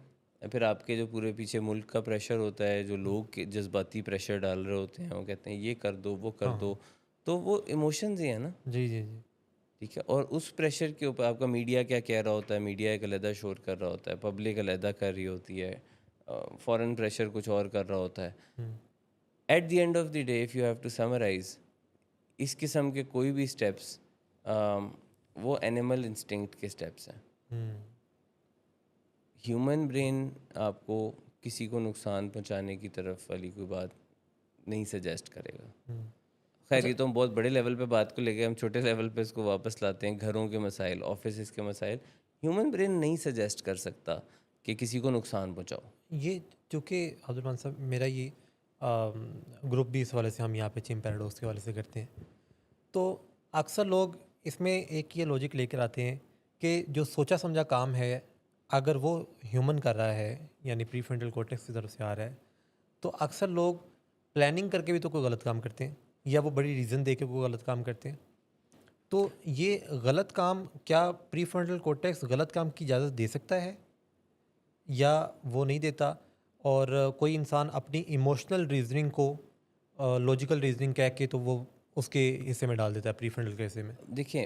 फिर आपके जो पूरे पीछे मुल्क का प्रेशर होता है, जो लोग के जज्बाती प्रेशर डाल रहे होते हैं, वो कहते हैं ये कर दो वो कर दो, तो वो इमोशंस ही है ना। जी जी जी। ठीक है, और उस प्रेशर के ऊपर आपका मीडिया क्या कह रहा होता है, मीडिया एक अलहदा शोर कर रहा होता है, पब्लिक अलहदा कर रही होती है, फॉरेन प्रेशर कुछ और कर रहा होता है। At the end of the day if you have to summarise, इस किस्म के कोई भी स्टेप्स वो एनिमल इंस्टिंक्ट के स्टेप्स हैं। ह्यूमन ब्रेन आपको किसी को नुकसान पहुंचाने की तरफ वाली कोई बात नहीं सजेस्ट करेगा। खैर, ये तो हम बहुत बड़े लेवल पे बात को लेके हम छोटे लेवल पे इसको वापस लाते हैं, घरों के मसाइल, ऑफिस के मसाइल। ह्यूमन ब्रेन नहीं सजेस्ट कर सकता कि किसी को नुकसान पहुंचाओ। ये चूँकि अब्दुलरहमान साहब, मेरा ये ग्रुप भी इस वाले से हम यहाँ पे चिम पैराडॉक्स के वाले से करते हैं, तो अक्सर लोग इसमें एक ये लॉजिक लेकर आते हैं कि जो सोचा समझा काम है, अगर वो ह्यूमन कर रहा है, यानी प्री फ्रंटल कॉर्टेक्स की तरफ से आ रहा है, तो अक्सर लोग प्लानिंग करके भी तो कोई गलत काम करते हैं, या वो बड़ी रीज़न दे के कोई गलत काम करते हैं। तो ये गलत काम, क्या प्री फ्रंटल कॉर्टेक्स गलत काम की इजाज़त दे सकता है या वो नहीं देता? और कोई इंसान अपनी इमोशनल रीजनिंग को लॉजिकल रीजनिंग कह के तो वो उसके हिस्से में डाल देता है, प्री फ्रंटल के हिस्से में। देखिए,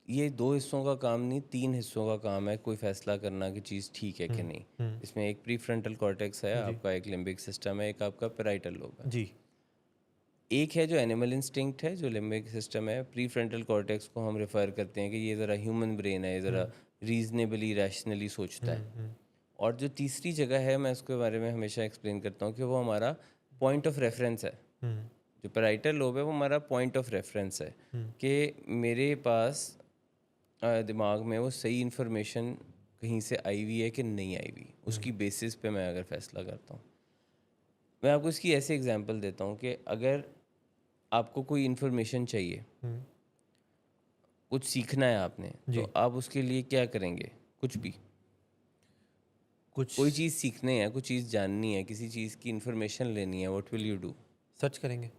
ये 2 हिस्सों का काम नहीं, 3 हिस्सों का काम है कोई फैसला करना कि चीज़ ठीक है कि नहीं। इसमें एक प्री फ्रंटल कॉर्टेक्स है, आपका एक लिम्बिक सिस्टम है, एक आपका पैराइटल लोब है। जी। एक है जो एनिमल इंस्टिंक्ट है, जो लिम्बिक सिस्टम है। प्री फ्रंटल कॉर्टेक्स को हम रेफ़र करते हैं कि ये ज़रा ह्यूमन ब्रेन है, ये ज़रा रीजनेबली रैशनली सोचता है। और जो तीसरी जगह है, मैं उसके बारे में हमेशा एक्सप्लेन करता हूँ कि वो हमारा पॉइंट ऑफ रेफरेंस है। जो पैराइटल लोब है वो हमारा पॉइंट ऑफ रेफरेंस है कि मेरे पास दिमाग में वो सही इन्फॉर्मेशन कहीं से आई हुई है कि नहीं आई हुई, उसकी बेसिस पे मैं अगर फैसला करता हूँ। मैं आपको इसकी ऐसे एग्जांपल देता हूँ कि अगर आपको कोई इन्फॉर्मेशन चाहिए, कुछ सीखना है आपने, जी। तो आप उसके लिए क्या करेंगे? कुछ भी, कुछ कोई चीज़ सीखनी है, कुछ चीज़ जाननी है, किसी चीज़ की इन्फॉर्मेशन लेनी है, what will you do? Search करेंगे,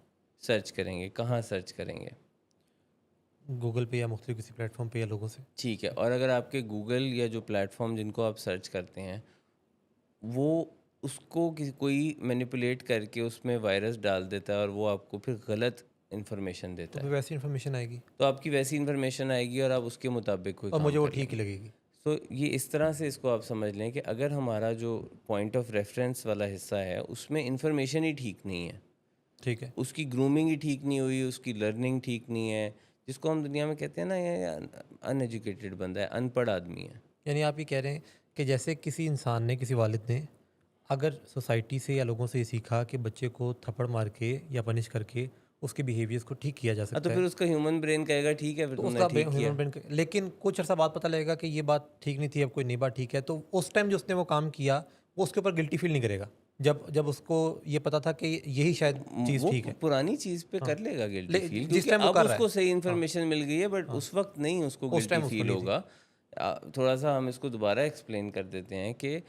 सर्च करेंगे। कहाँ सर्च करेंगे? गूगल पे या मुख्तलिफ किसी प्लेटफॉर्म पे या लोगों से। ठीक है, और अगर आपके गूगल या जो प्लेटफॉर्म जिनको आप सर्च करते हैं, वो उसको कोई मैनिपुलेट करके उसमें वायरस डाल देता है और वो आपको फिर गलत इन्फॉर्मेशन तो देता फिर है, वैसी इन्फॉर्मेशन आएगी तो आपकी वैसी इन्फॉर्मेशन आएगी और आप उसके मुताबिक कोई और काम मुझे वो कर ठीक ही लेंगे। लगेगी। तो ये इस तरह से इसको आप समझ लें कि अगर हमारा जो पॉइंट ऑफ रेफरेंस वाला हिस्सा है उसमें इन्फॉर्मेशन ही ठीक नहीं है, ठीक है। उसकी ग्रूमिंग ही ठीक नहीं हुई, उसकी लर्निंग ठीक नहीं है, जिसको हम दुनिया में कहते हैं ना, ये अनएजुकेटेड बंदा है, अनपढ़ आदमी है। यानी आप ये कह रहे हैं कि जैसे किसी इंसान ने, किसी वालिद ने अगर सोसाइटी से या लोगों से ये सीखा कि बच्चे को थप्पड़ मार के या पनिश करके उसके बिहेवियर्स को ठीक किया जा हाँ, तो सकता फिर है, उसका ह्यूमन ब्रेन कहेगा ठीक है, फिर तो तुमने उसका ठीक किया। ह्यूमन ब्रेन, लेकिन कुछ अर्सा बाद पता लगेगा कि ये बात ठीक नहीं थी, अब कोई नई बात ठीक है, तो उस टाइम जो उसने वो काम किया वो उसके ऊपर गिल्टी फील नहीं करेगा, जब जब उसको ये पता था कि यही शायद चीज़ वो ठीक है। पुरानी चीज़ पे हाँ, कर लेगा गिल्टी फील, जिस क्योंकि टाइम वो अब कर रहा उसको है। सही हाँ, इन्फॉर्मेशन मिल गई है, बट हाँ, उस वक्त नहीं उसको उस गिल्टी टाइम उसको फील नहीं थी। होगा। थोड़ा सा हम इसको दोबारा एक्सप्लेन कर देते हैं कि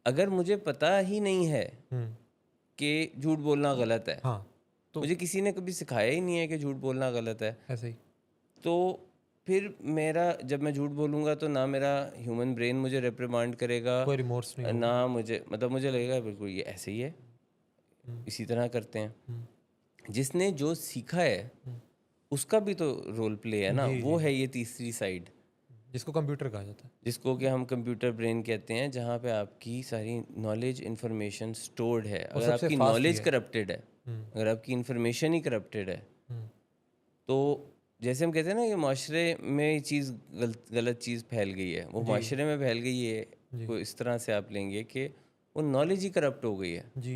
अगर मुझे पता ही नहीं है हम्म, कि झूठ बोलना गलत है, हाँ, तो मुझे किसी ने कभी सिखाया ही नहीं है कि झूठ बोलना गलत है, ऐसे ही। तो फिर मेरा, जब मैं झूठ बोलूँगा तो ना मेरा ह्यूमन ब्रेन मुझे रिप्रिमांड करेगा, कोई रिमोर्स नहीं होगा। ना मुझे, मतलब मुझे लगेगा बिल्कुल ये ऐसे ही है, हम्म, इसी तरह करते हैं। हम्म, जिसने जो सीखा है हम्म, उसका भी तो रोल प्ले है ना, जी वो जी, है ये तीसरी साइड, जिसको कंप्यूटर कहा जाता है। जिसको कि हम कंप्यूटर ब्रेन कहते हैं, जहाँ पे आपकी सारी नॉलेज इन्फॉर्मेशन स्टोर्ड है। और अगर सबसे आपकी फास्ट भी नॉलेज है। करप्टेड है, हम्म, अगर आपकी इन्फॉर्मेशन ही करप्टेड है, हम्म, तो जैसे हम कहते हैं ना कि माशरे में ये चीज़ गलत चीज़ फैल गई है, वो जी माशरे में फैल गई है, जी को इस तरह से आप लेंगे कि वो नॉलेज ही करप्ट हो गई है, जी।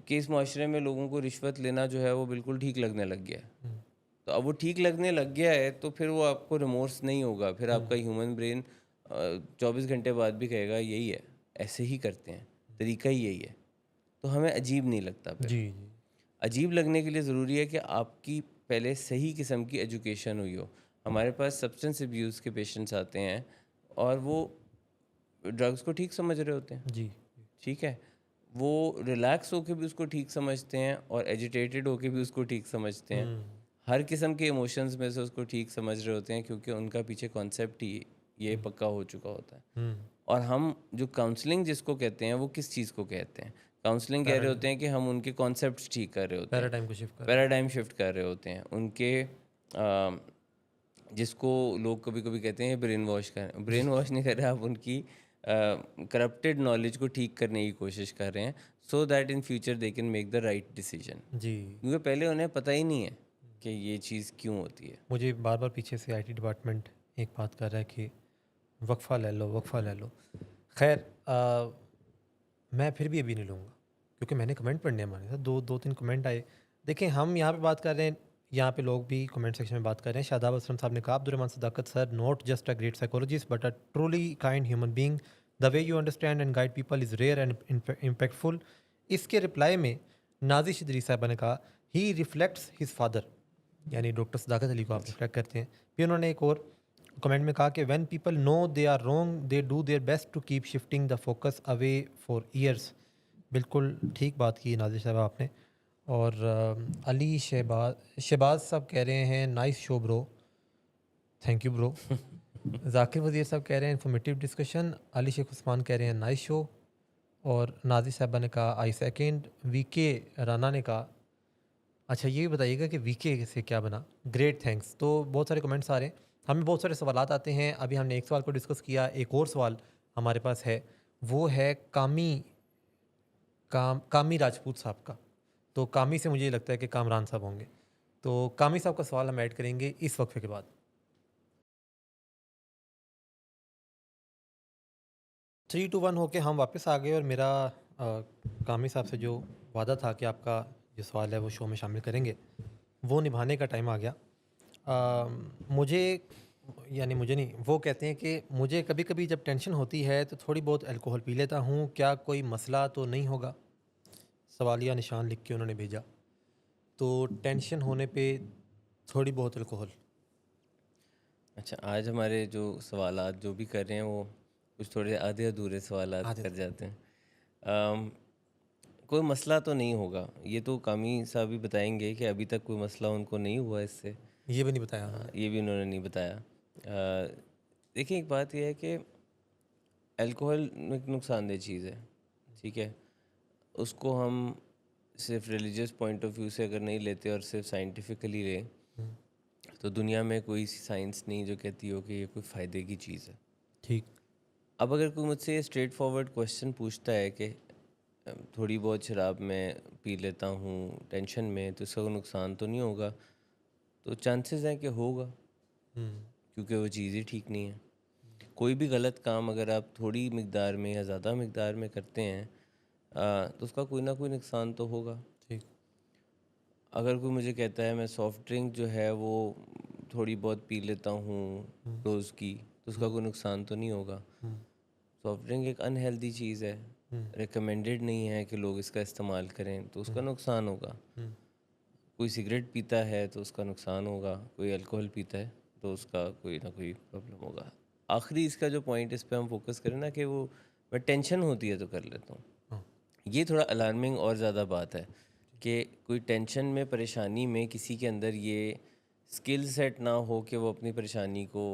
कि इस माशरे में लोगों को रिश्वत लेना जो है वो बिल्कुल ठीक लगने लग गया है। हम्म, तो अब वो ठीक लगने लग गया है, तो फिर वो आपको रिमोर्स नहीं होगा, फिर आपका हम्म, ह्यूमन ब्रेन 24 घंटे बाद भी कहेगा यही है, ऐसे ही करते हैं, तरीका ही यही है, तो हमें अजीब नहीं लगता। फिर जी जी। अजीब लगने के लिए ज़रूरी है कि आपकी पहले सही किस्म की एजुकेशन हुई हो। हमारे पास सब्सटेंस अब्यूज़ के पेशेंट्स आते हैं और वो ड्रग्स को ठीक समझ रहे होते हैं, जी। ठीक है, वो रिलैक्स होके भी उसको ठीक समझते हैं और एजिटेटेड होके भी उसको ठीक समझते हैं, हम्म, हर किस्म के इमोशंस में से उसको ठीक समझ रहे होते हैं, क्योंकि उनका पीछे कॉन्सेप्ट ही ये पक्का हो चुका होता है। हम्म, और हम जो काउंसलिंग जिसको कहते हैं वो किस चीज़ को कहते हैं? काउंसलिंग कह रहे होते हैं कि हम उनके कॉन्सेप्ट्स ठीक कर रहे होते हैं, पैराडाइम को शिफ्ट कर। पैराडाइम शिफ्ट कर रहे होते हैं उनके जिसको लोग कभी कभी कहते हैं ब्रेन वॉश कर, ब्रेन वॉश नहीं कर रहे आप, उनकी करप्टेड नॉलेज को ठीक करने की कोशिश कर रहे हैं, so that in future they can make the right decision, जी, क्योंकि पहले उन्हें पता ही नहीं है कि ये चीज़ क्यों होती है। मुझे बार बार पीछे से आईटी डिपार्टमेंट एक बात कर रहा है कि वक्फा ले लो, वक्फा ले लो। खैर, मैं फिर भी अभी नहीं लूँगा, क्योंकि मैंने कमेंट पढ़ने हैं हमारे साथ, दो तीन कमेंट आए। देखिए, हम यहाँ पे बात कर रहे हैं, यहाँ पे लोग भी कमेंट सेक्शन में बात कर रहे हैं। शादाब असलम साहब ने कहा, Abdurrahman Sadaqat sir, not just a great psychologist but a truly kind human being, the way you understand and guide people is rare and impactful. इसके रिप्लाई में नाजी शदरी साहबा ने कहा, ही रिफ्लेक्ट्स हिज फादर, यानी डॉक्टर सदाकत अली को आप रिफ्लेक्ट करते हैं। फिर उन्होंने एक और कमेंट में कहा कि when people know they are wrong they do their best to keep shifting the focus away for years. बिल्कुल ठीक बात की नाज़िर साहब आपने। और अली शहबाज साहब कह रहे हैं, nice show bro, thank you bro. Zakir वज़ीर साहब कह रहे हैं, इन्फॉर्मेटिव डिस्कशन। अली शेख उस्मान कह रहे हैं, नाइस शो। और नाज़िर साहबा ने कहा, आई सेकेंड। वीके राना ने कहा, अच्छा ये भी बताइएगा कि वीके से क्या बना, ग्रेट थैंक्स। तो बहुत सारे कमेंट्स आ रहे हैं, हमें बहुत सारे सवालात आते हैं। अभी हमने एक सवाल को डिस्कस किया, एक और सवाल हमारे पास है, वो है कामी राजपूत साहब का। तो कामी से मुझे ये लगता है कि कामरान साहब होंगे। तो कामी साहब का सवाल हम ऐड करेंगे इस वक्फे के बाद। 3-2-1 होके हम वापस आ गए, और मेरा कामी साहब से जो वादा था कि आपका जो सवाल है वो शो में शामिल करेंगे, वो निभाने का टाइम आ गया। मुझे, यानी मुझे नहीं, वो कहते हैं कि मुझे कभी कभी जब टेंशन होती है तो थोड़ी बहुत अल्कोहल पी लेता हूँ, क्या कोई मसला तो नहीं होगा? सवालिया निशान लिख के उन्होंने भेजा। तो टेंशन होने पे थोड़ी बहुत अल्कोहल। अच्छा, आज हमारे जो सवालात जो भी कर रहे हैं वो कुछ थोड़े आधे अधूरे सवालात आदत कर जाते हैं। अम, कोई मसला तो नहीं होगा, ये तो कामी साहब भी बताएंगे कि अभी तक कोई मसला उनको नहीं हुआ इससे। ये भी नहीं बताया उन्होंने। ये भी उन्होंने नहीं बताया। देखिए, एक बात यह है कि अल्कोहल एक नुकसानदेह चीज़ है, ठीक है। उसको हम सिर्फ रिलीजियस पॉइंट ऑफ व्यू से अगर नहीं लेते और सिर्फ साइंटिफिकली लें, हम्म, तो दुनिया में कोई साइंस नहीं जो कहती हो कि ये कोई फ़ायदे की चीज़ है। ठीक। अब अगर कोई मुझसे ये स्ट्रेट फॉरवर्ड क्वेश्चन पूछता है कि थोड़ी बहुत शराब मैं पी लेता हूँ टेंशन में, तो इसका कोई नुकसान तो नहीं होगा? तो चांसेस हैं कि होगा, हम्म, क्योंकि वो चीज़ ही ठीक नहीं है। कोई भी गलत काम अगर आप थोड़ी मिकदार में या ज़्यादा मिकदार में करते हैं, तो उसका कोई ना कोई नुकसान तो होगा। ठीक। अगर कोई मुझे कहता है मैं सॉफ़्ट ड्रिंक जो है वो थोड़ी बहुत पी लेता हूँ हम्म, रोज़ की, तो उसका कोई नुकसान तो नहीं होगा। हम्म, सॉफ़्ट ड्रिंक एक अनहेल्दी चीज़ है, हम्म, रिकमेंडेड नहीं है कि लोग इसका इस्तेमाल करें, तो उसका हम्म, नुकसान होगा। हम्म, कोई सिगरेट पीता है तो उसका नुकसान होगा, कोई अल्कोहल पीता है तो उसका कोई ना कोई प्रॉब्लम होगा। आखिरी इसका जो पॉइंट इस पे हम फोकस करें ना कि वो मैं टेंशन होती है तो कर लेता हूँ, हाँ, ये थोड़ा अलार्मिंग और ज़्यादा बात है कि कोई टेंशन में, परेशानी में किसी के अंदर ये स्किल सेट ना हो कि वो अपनी परेशानी को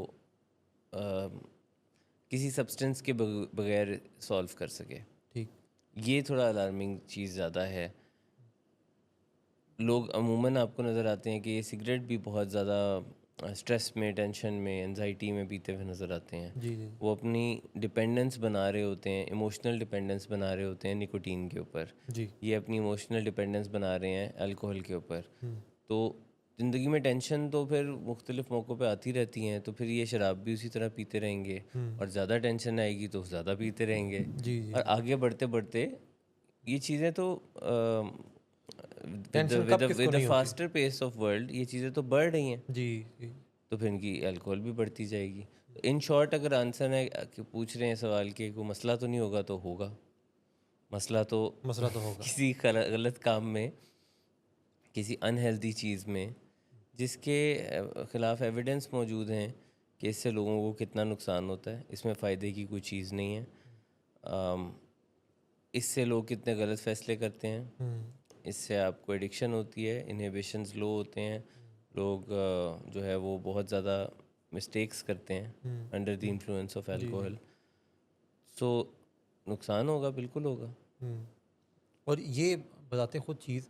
किसी सब्सटेंस के बगैर सॉल्व कर सके। ठीक। ये थोड़ा अलार्मिंग चीज़ ज़्यादा है। लोग अमूमन आपको नज़र आते हैं कि ये सिगरेट भी बहुत ज़्यादा स्ट्रेस में, टेंशन में, एनजाइटी में पीते हुए नज़र आते हैं। जी जी। वो अपनी डिपेंडेंस बना रहे होते हैं, इमोशनल डिपेंडेंस बना रहे होते हैं निकोटीन के ऊपर। जी। ये अपनी इमोशनल डिपेंडेंस बना रहे हैं अल्कोहल के ऊपर। हम्म, तो ज़िंदगी में टेंशन तो फिर मुख्तलिफ़ मौक़ों पे आती रहती हैं, तो फिर ये शराब भी उसी तरह पीते रहेंगे, हम्म, और ज़्यादा टेंशन आएगी तो ज़्यादा पीते रहेंगे। जी जी और जी। आगे बढ़ते बढ़ते ये चीज़ें तो टेंशन कब किसको विद द नहीं होती। फास्टर पेस ऑफ वर्ल्ड ये चीज़ें तो बढ़ रही हैं, जी जी। तो फिर इनकी अल्कोहल भी बढ़ती जाएगी। तो इन शॉर्ट अगर आंसर है कि पूछ रहे हैं सवाल के कोई मसला तो नहीं होगा, तो होगा मसला तो मसला तो होगा। किसी गलत काम में, किसी अनहेल्दी चीज़ में, जिसके ख़िलाफ़ एविडेंस मौजूद हैं कि इससे लोगों को कितना नुकसान होता है, इसमें फ़ायदे की कोई चीज़ नहीं है। अम, इससे लोग कितने गलत फ़ैसले करते हैं, हम्म, इससे आपको एडिक्शन होती है, इनहिबिशंस लो होते हैं, लोग जो है वो बहुत ज़्यादा मिस्टेक्स करते हैं hmm, under the influence of जी जी। अल्कोहल। सो नुकसान होगा, बिल्कुल होगा। हम्म। और ये बताते हैं खुद चीज़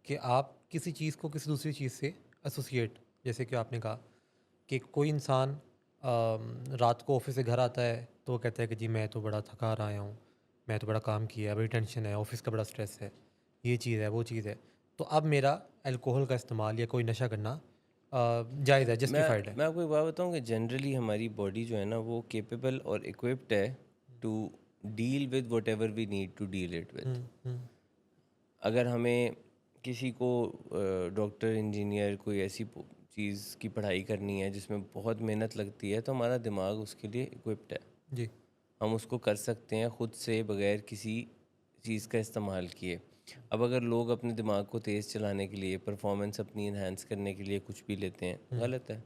कि आप किसी चीज़ को किसी दूसरी चीज़ से एसोसिएट, जैसे कि आपने कहा कि कोई इंसान रात को ऑफिस से घर आता है तो वो कहता है कि जी मैं तो बड़ा थका हार आया हूँ, मैं तो बड़ा काम किया है, बड़ी टेंशन है, ऑफिस का बड़ा स्ट्रेस है, ये चीज़ है, वो चीज़ है, तो अब मेरा अल्कोहल का इस्तेमाल या कोई नशा करना जायज़ है, मैं जस्टिफाइड है। मैं आपको एक बात बताऊं कि जनरली हमारी बॉडी जो है ना वो केपेबल और इक्विप्ड है to deal with whatever we need to deal it with. Hmm. अगर हमें किसी को डॉक्टर इंजीनियर कोई ऐसी चीज़ की पढ़ाई करनी है जिसमें बहुत मेहनत लगती है तो हमारा दिमाग उसके लिए इक्विप्ड है। जी। हम उसको कर सकते हैं खुद से बगैर किसी चीज़ का इस्तेमाल किए। अब अगर लोग अपने दिमाग को तेज़ चलाने के लिए परफॉर्मेंस अपनी इन्हांस करने के लिए कुछ भी लेते हैं, गलत है।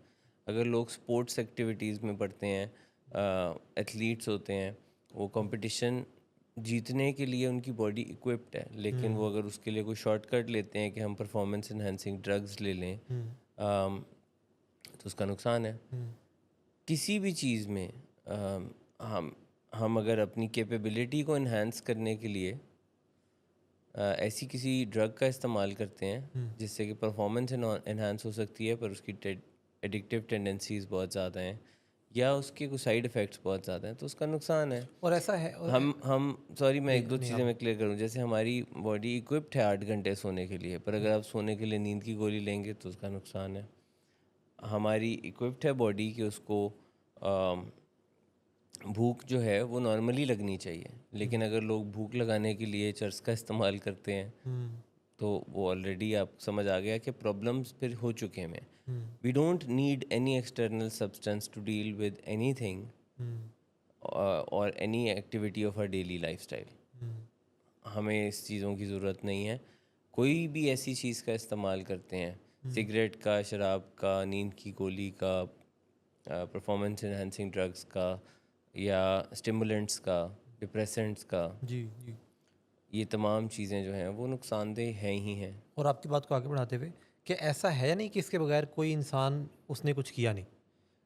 अगर लोग स्पोर्ट्स एक्टिविटीज़ में पढ़ते हैं, एथलीट्स होते हैं, वो कंपटीशन जीतने के लिए उनकी बॉडी इक्विप्ड है, लेकिन वो अगर उसके लिए कोई शॉर्टकट लेते हैं कि हम परफॉर्मेंस इन्हांसिंग ड्रग्स ले लें, तो उसका नुकसान है। किसी भी चीज़ में हम हम अगर अपनी कैपेबिलिटी को इन्हांस करने के लिए ऐसी किसी ड्रग का इस्तेमाल करते हैं जिससे कि परफॉर्मेंस इन्हांस हो सकती है पर उसकी एडिक्टिव टेंडेंसीज बहुत ज़्यादा हैं या उसके कुछ साइड इफ़ेक्ट्स बहुत ज़्यादा हैं, तो उसका नुकसान है। और ऐसा है और हम सॉरी, मैं जी एक दो नहीं चीज़ें आप मैं क्लियर करूँ। जैसे हमारी बॉडी इक्विप्ड है 8 घंटे सोने के लिए, पर अगर आप सोने के लिए नींद की गोली लेंगे तो उसका नुकसान है। हमारी इक्विप्ड है बॉडी कि उसको भूख जो है वो नॉर्मली लगनी चाहिए, लेकिन अगर लोग भूख लगाने के लिए चर्स का इस्तेमाल करते हैं तो वो ऑलरेडी आप समझ आ गया कि प्रॉब्लम्स फिर हो चुके हैं। We don't need any external substance to deal with any anything any activity of our daily lifestyle. हमें इस चीज़ों की ज़रूरत नहीं है। कोई भी ऐसी चीज़ का इस्तेमाल करते हैं, सिगरेट का, शराब का, नींद की गोली का, परफॉर्मेंस एनहांसिंग ड्रग्स का या स्टिमुलेंट्स का, डिप्रेसेंट्स का, जी जी। ये तमाम चीज़ें जो हैं वो नुकसानदेह हैं ही हैं। और आपकी बात को आगे बढ़ाते हुए कि ऐसा है नहीं कि इसके बगैर कोई इंसान उसने कुछ किया नहीं।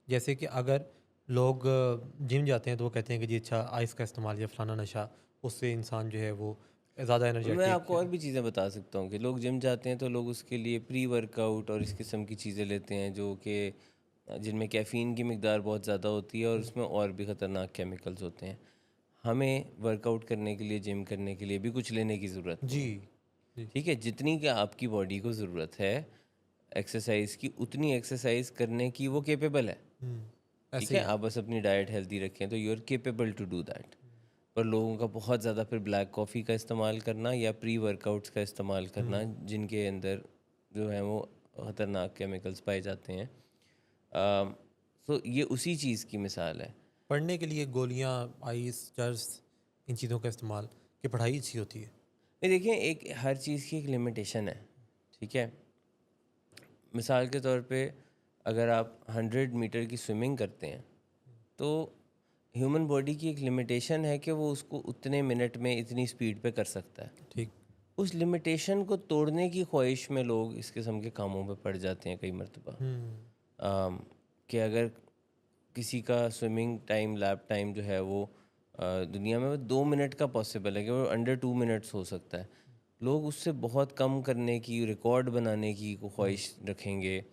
जैसे कि अगर लोग जिम जाते हैं तो वो कहते हैं कि जी अच्छा आइस का इस्तेमाल या फलाना नशा, उससे इंसान जो है वो ज़्यादा मैं एनर्जेटिक आपको और भी चीज़ें बता सकता हूँ कि लोग जिम जाते हैं तो लोग उसके लिए प्री वर्कआउट और इस किस्म की चीज़ें लेते हैं जो कि जिनमें कैफ़ीन की मिकदार बहुत ज़्यादा होती है और उसमें और भी ख़तरनाक केमिकल्स होते हैं। हमें वर्कआउट करने के लिए, जिम करने के लिए भी कुछ लेने की ज़रूरत नहीं जी है। जी। ठीक है, जितनी कि आपकी बॉडी को ज़रूरत है एक्सरसाइज की, उतनी एक्सरसाइज करने की वो केपेबल है। ठीक ऐसे है, ही है। आप बस अपनी डाइट हेल्दी रखें तो you are capable to do that. पर लोगों का बहुत ज़्यादा फिर ब्लैक कॉफ़ी का इस्तेमाल करना या प्री वर्कआउट्स का इस्तेमाल करना जिनके अंदर जो है वो ख़तरनाक केमिकल्स पाए जाते हैं। सो ये उसी चीज़ की मिसाल है। पढ़ने के लिए गोलियाँ, आइस, चर्स, इन चीज़ों का इस्तेमाल, कि पढ़ाई अच्छी होती है। नहीं, देखिए, एक हर चीज़ की एक लिमिटेशन है। ठीक है, मिसाल के तौर पे अगर आप 100 मीटर की स्विमिंग करते हैं तो ह्यूमन बॉडी की एक लिमिटेशन है कि वो उसको उतने मिनट में इतनी स्पीड पे कर सकता है। ठीक। उस लिमिटेशन को तोड़ने की ख्वाहिश में लोग इस किस्म के कामों में पड़ जाते हैं कई मरतबा। कि अगर किसी का स्विमिंग टाइम, लैप टाइम जो है वो दुनिया में वो 2 मिनट का पॉसिबल है कि वो अंडर 2 मिनट्स हो सकता है, लोग उससे बहुत कम करने की, रिकॉर्ड बनाने की को ख्वाहिश रखेंगे,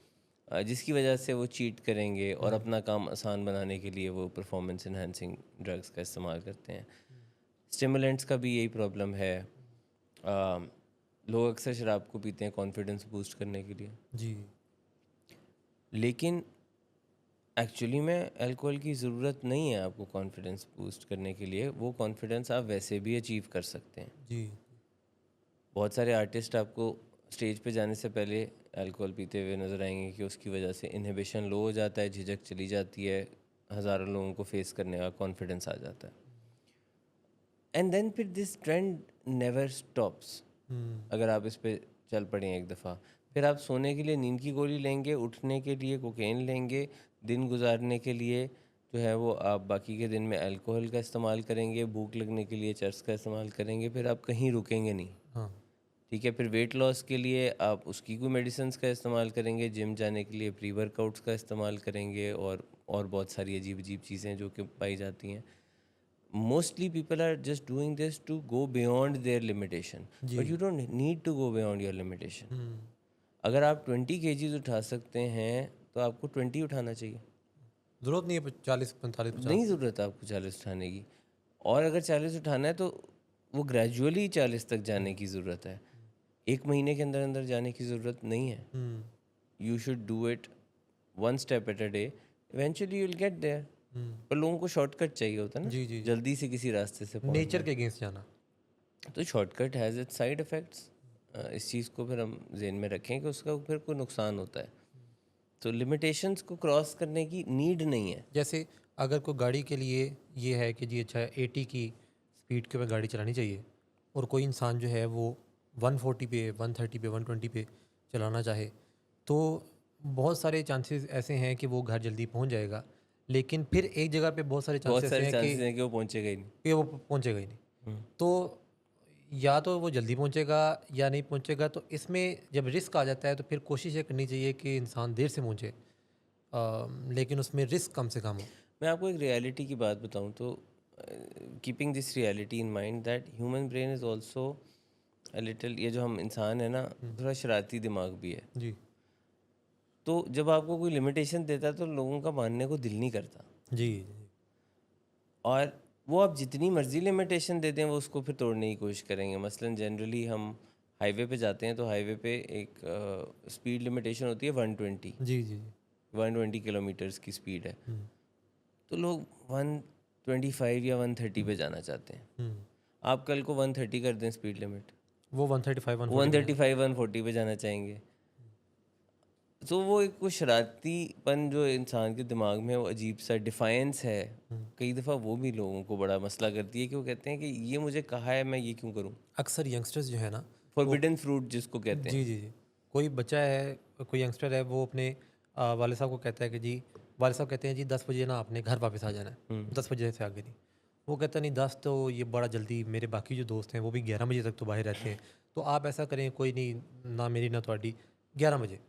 जिसकी वजह से वो चीट करेंगे और अपना काम आसान बनाने के लिए वो परफॉर्मेंस इन्हांसिंग ड्रग्स का इस्तेमाल करते हैं। स्टिमुलेंट्स का भी यही प्रॉब्लम है। लोग अक्सर शराब को पीते हैं कॉन्फिडेंस बूस्ट करने के लिए, जी लेकिन एक्चुअली में अल्कोहल की ज़रूरत नहीं है आपको कॉन्फिडेंस बूस्ट करने के लिए। वो कॉन्फिडेंस आप वैसे भी अचीव कर सकते हैं। जी। बहुत सारे आर्टिस्ट आपको स्टेज पे जाने से पहले अल्कोहल पीते हुए नज़र आएंगे कि उसकी वजह से इनहिबिशन लो हो जाता है, झिझक चली जाती है, हज़ारों लोगों को फेस करने का कॉन्फिडेंस आ जाता है। एंड देन फिर दिस ट्रेंड नेवर स्टॉप्स। अगर आप इस पे चल पड़े एक दफ़ा, फिर आप सोने के लिए नींद की गोली लेंगे, उठने के लिए कोकेन लेंगे, दिन गुजारने के लिए जो है वो आप बाकी के दिन में अल्कोहल का इस्तेमाल करेंगे, भूख लगने के लिए चरस का इस्तेमाल करेंगे, फिर आप कहीं रुकेंगे नहीं। हाँ। ठीक है, फिर वेट लॉस के लिए आप उसकी कोई मेडिसिन का इस्तेमाल करेंगे, जिम जाने के लिए प्री वर्कआउट्स का इस्तेमाल करेंगे और बहुत सारी अजीब अजीब चीज़ें जो कि पाई जाती हैं। mostly people are just doing this to go beyond their limitation, ji. but you don't need to go beyond your limitation. हम्म, अगर आप 20 kgs उठा सकते हैं तो आपको 20 उठाना चाहिए, ज़रूरत नहीं है 40 45 नहीं 50। ज़रूरत आपको 40 उठाने की। और अगर 40 उठाना है तो वो ग्रेजुअली 40 तक जाने की ज़रूरत है, एक महीने के अंदर अंदर जाने की ज़रूरत नहीं है। Hmm, you should do it one step at a day, eventually you will get there. Hmm, पर लोगों को शॉर्टकट चाहिए होता है ना, जी जी जी। जल्दी से किसी रास्ते से नेचर पहुंचना। के अगेंस्ट जाना। तो shortcut has its side effects. इस चीज़ को फिर हम जेहन में रखें कि उसका फिर कोई नुकसान होता है। तो लिमिटेशंस को क्रॉस करने की नीड नहीं है। जैसे अगर कोई गाड़ी के लिए ये है कि जी अच्छा 80 की स्पीड के ऊपर गाड़ी चलानी चाहिए, और कोई इंसान जो है वो 140 पे 130 पे 120 पे चलाना चाहे, तो बहुत सारे चांसेस ऐसे हैं कि वो घर जल्दी पहुंच जाएगा, लेकिन फिर एक जगह पे बहुत सारे बहुत चांसेस ऐसे सारे हैं चांसेस हैं कि वो पहुंचेगा ही नहीं। कि वो पहुंचेगा ही नहीं। हम्म। तो या तो वो जल्दी पहुंचेगा या नहीं पहुंचेगा, तो इसमें जब रिस्क आ जाता है तो फिर कोशिश ये करनी चाहिए कि इंसान देर से पहुंचे, लेकिन उसमें रिस्क कम से कम हो। मैं आपको एक रियलिटी की बात बताऊं तो keeping this reality in mind that human brain is also a little, ये जो हम इंसान है ना, थोड़ा शरारती दिमाग भी है। जी तो जब आपको कोई लिमिटेशन देता है तो लोगों का मानने को दिल नहीं करता, जी और वो आप जितनी मर्जी लिमिटेशन दे दें वो उसको फिर तोड़ने की कोशिश करेंगे। मसलन जनरली हम हाईवे पे जाते हैं तो हाईवे पे एक स्पीड लिमिटेशन होती है 120, जी जी जी। 120 किलोमीटर्स की स्पीड है। हम्म, तो लोग 125 या 130 पे जाना चाहते हैं। हम्म। आप कल को 130 कर दें स्पीड लिमिट, वो 135 140 पे जाना। 135 140 पे जाना चाहेंगे। तो वो एक कुछ शरारतीपन जो इंसान के दिमाग में, वो अजीब सा डिफाइंस है, कई दफ़ा वो भी लोगों को बड़ा मसला करती है कि वो कहते हैं कि ये मुझे कहा है, मैं ये क्यों करूं। अक्सर यंगस्टर्स जो है ना, वो फॉरबिडन फ्रूट जिसको कहते जी हैं। जी जी, कोई बच्चा है, कोई यंगस्टर है, वो अपने वाले साहब को कहता है कि जी, वाले साहब कहते हैं जी 10 बजे ना आपने घर वापस आ जाना है, 10 बजे से आगे नहीं। वो कहता नहीं 10 तो ये बड़ा जल्दी, मेरे बाकी जो दोस्त हैं वो भी 11 बजे तक तो बाहर रहते हैं, तो आप ऐसा करें कोई नहीं, ना मेरी ना ਤੁਹਾਡੀ, 11 बजे,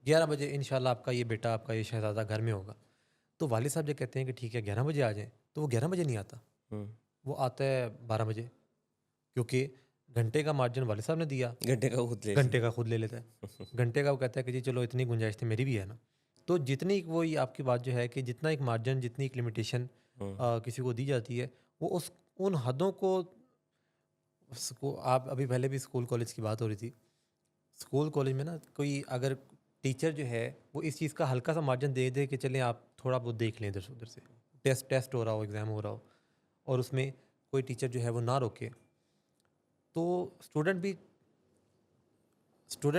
11 बजे इंशाल्लाह आपका ये बेटा, आपका ये शहज़ादा घर में होगा। तो वालिद साहब जब कहते हैं कि ठीक है 11 बजे आ जाएं, तो वो 11 बजे नहीं आता, हम्म। वो आता है 12 बजे, क्योंकि घंटे का मार्जिन वालिद साहब ने दिया, घंटे का खुद ले घंटे का खुद ले लेता है। घंटे का वो कहता है कि जी चलो इतनी गुंजाइश तो मेरी भी है ना। तो जितनी वो ये आपकी बात जो है कि जितना एक मार्जिन, जितनी एक लिमिटेशन किसी को दी जाती है, वो उस उन हदों को उसको आप अभी पहले भी स्कूल कॉलेज की बात हो रही थी। स्कूल कॉलेज में ना कोई अगर टीचर जो है वो इस चीज़ का हल्का सा मार्जिन दे दे कि चलें आप थोड़ा बहुत देख लें इधर से उधर से, टेस्ट हो रहा हो, एग्ज़ाम हो रहा हो, और उसमें कोई टीचर जो है वो ना रोके, तो स्टूडेंट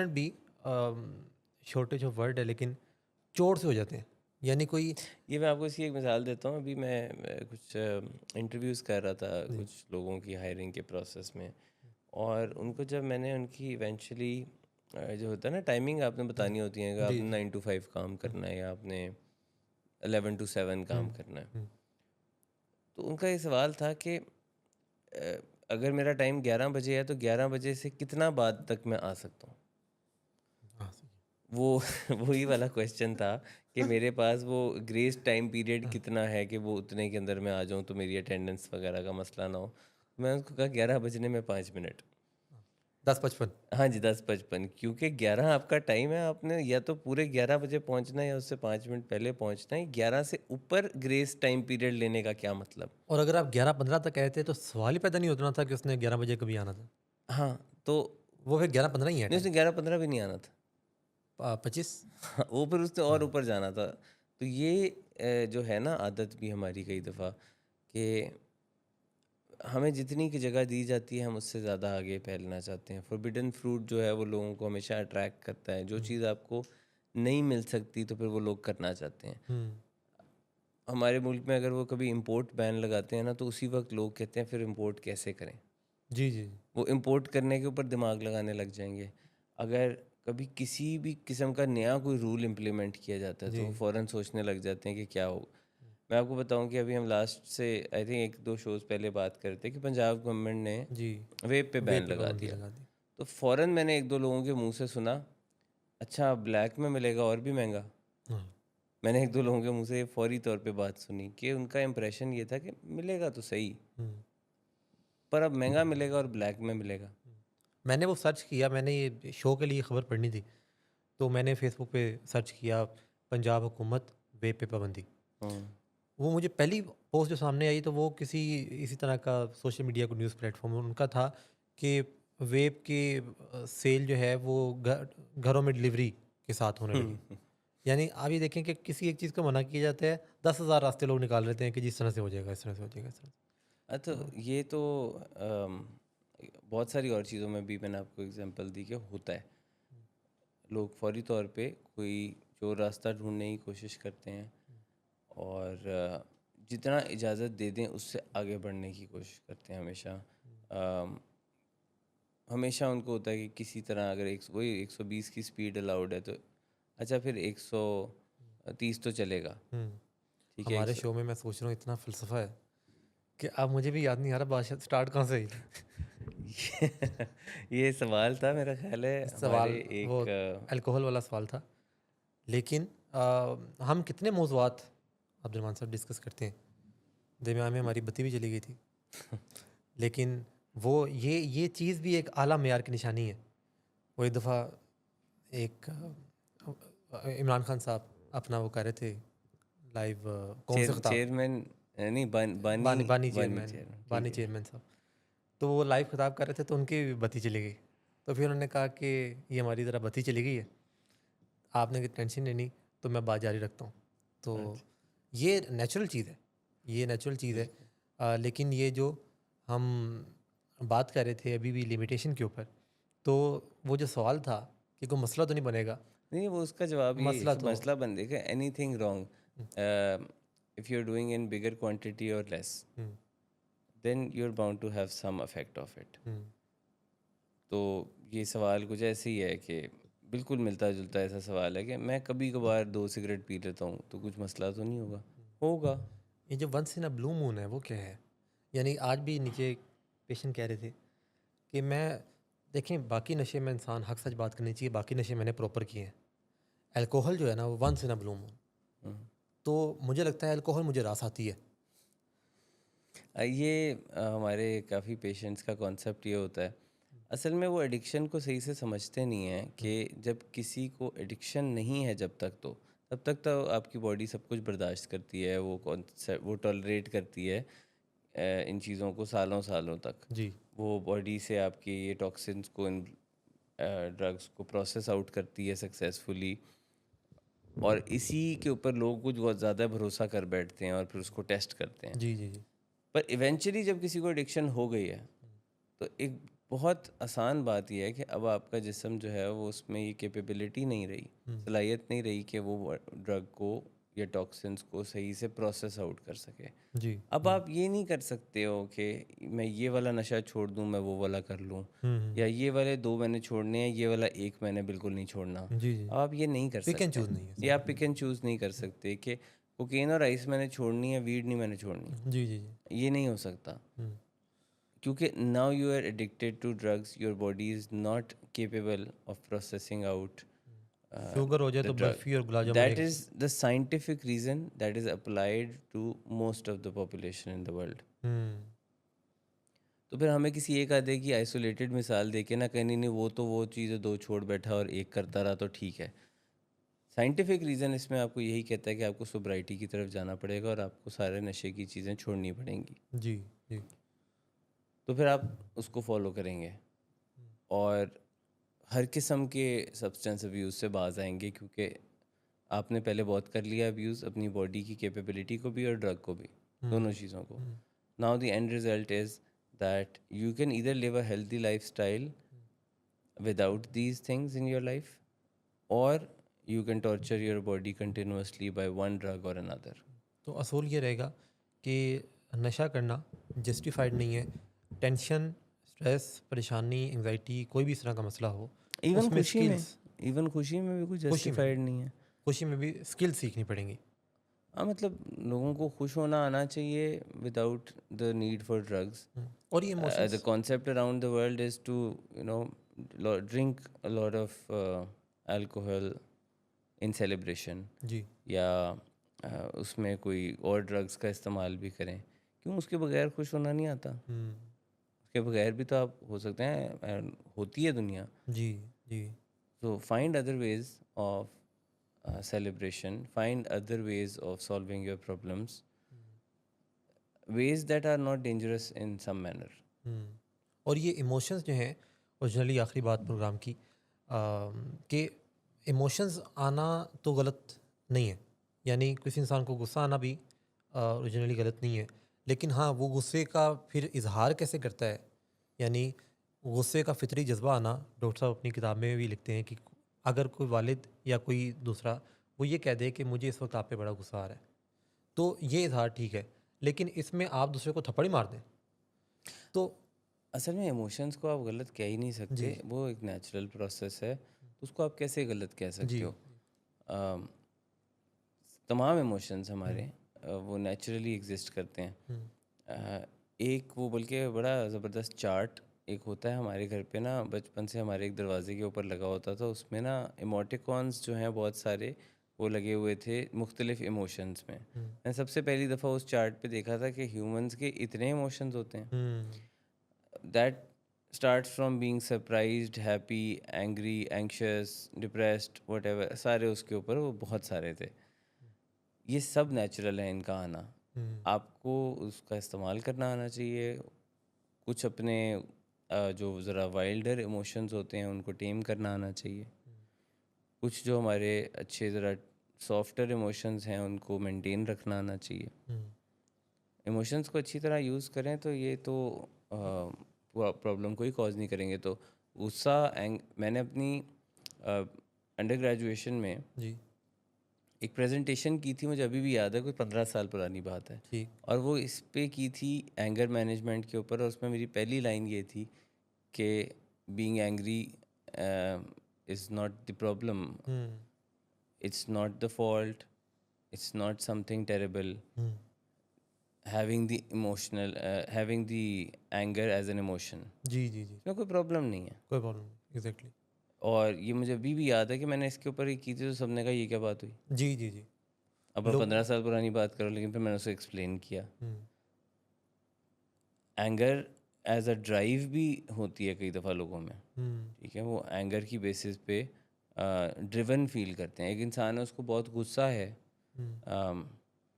भी शॉर्टेज ऑफ वर्ड है लेकिन चोट से हो जाते हैं, यानी कोई। ये मैं आपको इसकी एक मिसाल देता हूँ। अभी मैं कुछ इंटरव्यूज़ कर रहा था जी कुछ लोगों की हायरिंग के प्रोसेस में, और उनको जब मैंने उनकी इवेंचुअली जो होता है ना टाइमिंग आपने बतानी होती है कि जी आपने जी 9 to 5 काम करना है या आपने 11 to 7 काम करना है। हम्म, तो उनका ये सवाल था कि अगर मेरा टाइम 11 बजे है तो 11 बजे से कितना बाद तक मैं आ सकता हूँ। हाँ सही वो वही वाला क्वेश्चन था कि मेरे पास वो ग्रेस टाइम पीरियड कितना है कि वो उतने के अंदर मैं आ जाऊँ तो मेरी अटेंडेंस वगैरह का मसला ना हो। मैं उसको कहा 11 बजने में 5 मिनट। 10:55। हाँ जी, 10:55, क्योंकि 11 आपका टाइम है, आपने या तो पूरे 11 बजे पहुंचना है या उससे 5 मिनट पहले पहुंचना है। 11 से ऊपर ग्रेस टाइम पीरियड लेने का क्या मतलब। और अगर आप 11:15 तक आए थे तो सवाल ही पैदा नहीं होता था कि उसने 11 बजे कभी आना था। हाँ, तो वो फिर 11:15 ही है नहीं, टाइम। उसने 11:15 भी नहीं आना था। 25। हाँ, वो फिर उसने और ऊपर जाना था। तो ये जो है ना आदत भी हमारी कई दफ़ा कि हमें जितनी की जगह दी जाती है हम उससे ज़्यादा आगे फैलना चाहते हैं। फॉरबिडन फ्रूट जो है वो लोगों को हमेशा अट्रैक्ट करता है। जो चीज़ आपको नहीं मिल सकती तो फिर वो लोग करना चाहते हैं। हम्म, हमारे मुल्क में अगर वो कभी इंपोर्ट बैन लगाते हैं ना तो उसी वक्त लोग कहते हैं फिर इंपोर्ट कैसे करें। जी जी वो इंपोर्ट करने के ऊपर दिमाग लगाने लग जाएंगे। अगर कभी किसी भी किस्म का नया कोई रूल इम्प्लीमेंट किया जाता है जी तो वो फ़ौरन सोचने लग जाते हैं कि क्या हो। मैं आपको बताऊं कि अभी हम लास्ट से आई थिंक 1-2 शोज़ पहले बात करते हैं कि पंजाब गवर्नमेंट ने जी। वेब पे वे बैन पे लगा पाबंदी दिया। लगा दी। तो फ़ौरन मैंने 1-2 लोगों के मुंह से सुना, अच्छा ब्लैक में मिलेगा और भी महंगा। हाँ मैंने एक दो लोगों के मुंह से फौरी तौर पे बात सुनी कि उनका इम्प्रेशन ये था कि मिलेगा तो सही, हम्म, पर अब महंगा मिलेगा और ब्लैक में मिलेगा। मैंने वो सर्च किया, मैंने ये शो के लिए खबर पढ़नी थी, तो मैंने फेसबुक पे सर्च किया पंजाब हुकूमत वेब पे पाबंदी। हम्म, वो मुझे पहली पोस्ट जो सामने आई तो वो किसी इसी तरह का सोशल मीडिया को न्यूज़ प्लेटफॉर्म उनका था कि वेब की सेल जो है वो घरों में डिलीवरी के साथ होने लगी। यानी आप ये देखें कि किसी एक चीज़ को मना किया जाता है, 10,000 रास्ते लोग निकाल लेते हैं कि जिस तरह से हो जाएगा, इस तरह से हो जाएगा, इस तरह से। तो ये तो बहुत सारी और चीज़ों में भी मैंने आपको एग्जांपल दी कि होता है। लोग फौरी तौर पे कोई जो रास्ता ढूंढने की कोशिश करते हैं और जितना इजाज़त दे दें उससे आगे बढ़ने की कोशिश करते हैं हमेशा। अम, हमेशा उनको होता है कि किसी तरह अगर वही 120 की स्पीड अलाउड है तो अच्छा फिर 130 तो चलेगा, हम्म, ठीक है। हमारे शो में मैं सोच रहा हूँ इतना फ़लसफ़ा है कि अब मुझे भी याद नहीं आ रहा बात स्टार्ट कहाँ से हुई। ये सवाल था मेरा ख्याल है हमारे सवाल वो एक अल्कोहल वाला सवाल था। लेकिन हम कितने मौज़ूआत अब्दुलरहमान साहब डिस्कस करते हैं। दरमियान में हमारी बत्ती भी चली गई थी, लेकिन वो ये चीज़ भी एक आला मेयार की निशानी है। वो एक दफ़ा एक इमरान खान साहब अपना वो कर रहे थे लाइव, कौन से खिताब, चेयरमैन नहीं बानी बानी बानी बानी चेयरमैन, चेयरमैन, ठीक बानी है। चेयरमैन साहब। तो वो लाइव खिताब कर रहे थे तो उनकी बत्ती चली गई। तो फिर उन्होंने कहा कि ये हमारी ज़रा बत्ती चली गई है, आपने टेंशन लेनी, तो मैं बात जारी रखता हूँ। तो अच्छा, ये नेचुरल चीज़ है, ये नेचुरल चीज़ है। बिल्कुल। लेकिन ये जो हम बात कर रहे थे अभी भी लिमिटेशन के ऊपर, तो वो जो सवाल था कि कोई मसला तो नहीं बनेगा, नहीं वो उसका जवाब ये है मसला कि तो मसला बन देगा anything wrong if you are doing in bigger quantity or less hmm, then you are bound to have some effect of it. Hmm, तो ये सवाल कुछ ऐसे ही है कि बिल्कुल मिलता जुलता ऐसा सवाल है कि मैं कभी कभार 2 सिगरेट पी लेता हूँ तो कुछ मसला तो नहीं होगा। होगा। ये जो once in a blue moon है वो क्या है? यानी आज भी नीचे पेशेंट कह रहे थे कि मैं, देखें बाकी नशे में इंसान हक सच बात करनी चाहिए, बाकी नशे मैंने प्रॉपर किए हैं। अल्कोहल जो है ना वो once in a blue moon, hmm. तो मुझे लगता है अल्कोहल मुझे रास आती है। ये हमारे काफ़ी पेशेंट्स का कॉन्सेप्ट ये होता है, असल में वो एडिक्शन को सही से समझते नहीं हैं कि जब किसी को एडिक्शन नहीं है जब तक तो तब तक तो आपकी बॉडी सब कुछ बर्दाश्त करती है, वो कॉन्सेप्ट वो टॉलरेट करती है इन चीज़ों को सालों सालों तक। जी, वो बॉडी से आपके ये टॉक्सिन्स को इन ड्रग्स को प्रोसेस आउट करती है सक्सेसफुली, और इसी के ऊपर लोग कुछ बहुत ज़्यादा भरोसा कर बैठते हैं और फिर उसको टेस्ट करते हैं। जी, जी, जी। पर इवेंचुअली जब किसी को एडिक्शन हो गई है तो एक बहुत आसान बात यह है कि अब आपका जिस्म जो है वो उसमें ये कैपेबिलिटी नहीं रही, सलाहियत नहीं रही कि वो ड्रग को या टॉक्सिन्स को सही से प्रोसेस आउट कर सके। जी। अब आप ये नहीं कर सकते हो कि मैं ये वाला नशा छोड़ दूं, मैं वो वाला कर लूं, या ये वाले 2 मैंने छोड़ने हैं, ये वाला एक मैंने बिल्कुल नहीं छोड़ना। जी, जी। अब आप ये नहीं कर पिक एंड सकते, चूज़ नहीं है या इसमें। आप पिक एंड चूज़ नहीं कर सकते कि कोकेन और आइस मैंने छोड़नी है, वीड नहीं मैंने छोड़नी। जी, जी, जी। ये नहीं हो सकता हुँ, क्योंकि now you are addicted to drugs, your body is not capable of processing out sugar हो जाए द तो ड्रग। बर्फ़ी और गुलाब जामुन दैट एक। Is the scientific reason that is applied to most of the population in the world. Hmm, तो फिर हमें किसी एक आधे की आइसोलेटेड मिसाल देके ना कहनी नहीं वो तो वो चीज़ें 2 छोड़ बैठा और एक करता रहा तो ठीक है। साइंटिफिक रीज़न इसमें आपको यही कहता है कि आपको सोब्राइटी की तरफ जाना पड़ेगा और आपको सारे नशे की चीज़ें छोड़नी पड़ेंगी। जी, जी। तो फिर आप उसको फॉलो करेंगे और हर किस्म के सब्सटेंस अब्यूज़ से बाज आएंगे, क्योंकि आपने पहले बहुत कर लिया अब्यूज़ अपनी बॉडी की कैपेबिलिटी को भी और ड्रग को भी, दोनों चीज़ों को। Now the end result is that you can either live a healthy life style without these things in your life, or you can torture your body continuously by one drug or another. तो असूल ये रहेगा कि नशा करना justified नहीं है। Tension, stress, परेशानी, एंग्ज़ायटी, कोई भी इस तरह का मसला हो, इवन उसमें खुशी में स्किल्स, इवन खुशी में भी कुछ खुशी में जस्टिफाइड नहीं है। खुशी में भी स्किल्स सीखनी पड़ेंगी। हाँ, मतलब लोगों को खुश होना आना चाहिए without the need for drugs. और ये The emotions. concept around the world is to, drink a lot of alcohol, in celebration, जी। या उसमें कोई और ड्रग्स का इस्तेमाल भी करें, क्यों? उसके बगैर खुश होना नहीं आता। हुँ। उसके बगैर भी तो आप हो सकते हैं, होती है दुनिया। जी, जी। So find other ways of celebration, find other ways of solving your problems, ways that are not dangerous in some manner. हुँ। और ये इमोशंस जो हैं ओरिजिनली आखिरी बात प्रोग्राम की कि इमोशंस आना तो गलत नहीं है। यानी किसी इंसान को गुस्सा आना भी ओरिजिनली गलत नहीं है। लेकिन हाँ, वो गुस्से का फिर इज़हार कैसे करता है? यानी गुस्से का फ़ितरी जज़्बा आना, डॉक्टर साहब अपनी किताब में भी लिखते हैं कि अगर कोई वालिद या कोई दूसरा वो ये कह दे कि मुझे इस वक़्त आप पे बड़ा गुस्सा आ रहा है, तो ये इज़हार ठीक है। लेकिन इसमें आप दूसरे को थप्पड़ ही मार दें, तो असल में इमोशंस को आप गलत कह ही नहीं सकते, जी, वो एक नेचुरल प्रोसेस है, तो उसको आप कैसे गलत कह जी। सकते हो? अम, तमाम इमोशंस हमारे हुँ, वो नेचुरली एग्जिस्ट करते हैं। हुँ, एक वो बल्कि बड़ा ज़बरदस्त चार्ट एक होता है हमारे घर पे ना, बचपन से हमारे एक दरवाजे के ऊपर लगा होता था, उसमें ना इमोटिकॉन्स जो हैं बहुत सारे वो लगे हुए थे मुख्तलिफ इमोशंस में। हुँ, मैंने सबसे पहली दफ़ा उस चार्ट पे देखा था कि ह्यूमंस के इतने इमोशंस होते हैं। Hmm, that starts from being surprised, happy, angry, anxious, depressed, whatever, सारे उसके ऊपर वो बहुत सारे थे। ये सब नेचुरल है इनका आना। हुँ, आपको उसका इस्तेमाल करना आना चाहिए। कुछ अपने जो ज़रा वाइल्डर इमोशंस होते हैं उनको टेम करना आना चाहिए। कुछ जो हमारे अच्छे ज़रा सॉफ्टर इमोशंस हैं उनको मेंटेन रखना आना चाहिए। हुँ, इमोशंस को अच्छी तरह यूज़ करें तो ये तो प्रॉब्लम को ही कॉज नहीं करेंगे। तो गुस्सा मैंने अपनी अंडर ग्रेजुएशन में जी, एक प्रेजेंटेशन की थी, मुझे अभी भी याद है, कोई 15 साल पुरानी बात है। ठीक, और वो इस पे की थी एंगर मैनेजमेंट के ऊपर, और उसमें मेरी पहली लाइन ये थी कि being angry is not the problem, hmm, it's not the fault, it's not something terrible, hmm, having the anger as an emotion, जी, जी, जी, इसमें कोई प्रॉब्लम नहीं है। कोई प्रॉब्लम नहीं, एग्ज़ैक्टली। और ये मुझे अभी भी याद है कि मैंने इसके ऊपर ही की थी, तो सबने कहा ये क्या बात हुई। जी, जी, जी, अब आप लोग 15 साल पुरानी बात करो, लेकिन फिर मैंने उसे एक्सप्लेन किया। हुँ, एंगर एज अ ड्राइव भी होती है कई दफ़ा लोगों में, हुँ, ठीक है? वो एंगर की बेसिस पे ड्रिवन फील करते हैं। एक इंसान है, उसको बहुत गुस्सा है। हुँ, अम,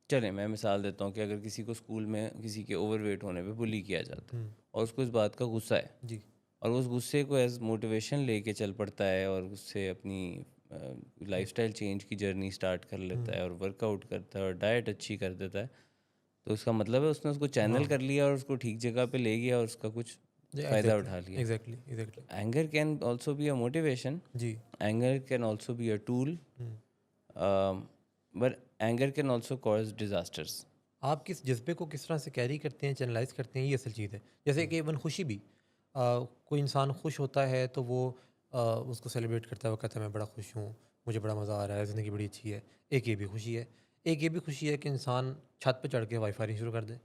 चलें मैं मिसाल देता हूँ कि अगर किसी को स्कूल में किसी के ओवरवेट होने पे बुली किया जाता है हुँ, और उसको इस बात का गुस्सा है, जी, और वो उस गुस्से को एज मोटिवेशन लेके चल पड़ता है और उससे अपनी हुँ, लाइफस्टाइल चेंज की जर्नी स्टार्ट कर लेता हुँ, है और वर्कआउट करता है और डाइट अच्छी कर देता है, तो उसका मतलब है उसने उसको चैनल हाँ, कर लिया और उसको ठीक जगह पे ले गया और उसका कुछ जी, फ़ायदा एग्ज़ैक्टली, उठा लिया। Exactly, exactly, anger can also be a motivation, जी, anger can also be a tool, हुँ। But anger can also cause disasters. आप किस जज़्बे को किस तरह से कैरी करते हैं, चैनलाइज़ करते हैं, ये असल चीज़ है। जैसे कि इवन खुशी भी कोई इंसान खुश होता है तो वो उसको सेलिब्रेट करता है, वो कहता है मैं बड़ा खुश हूँ, मुझे बड़ा मज़ा आ रहा है, ज़िंदगी बड़ी अच्छी है। एक ये भी खुशी है। एक ये भी खुशी है कि इंसान छत पे चढ़ के वाई फायरिंग शुरू कर दे।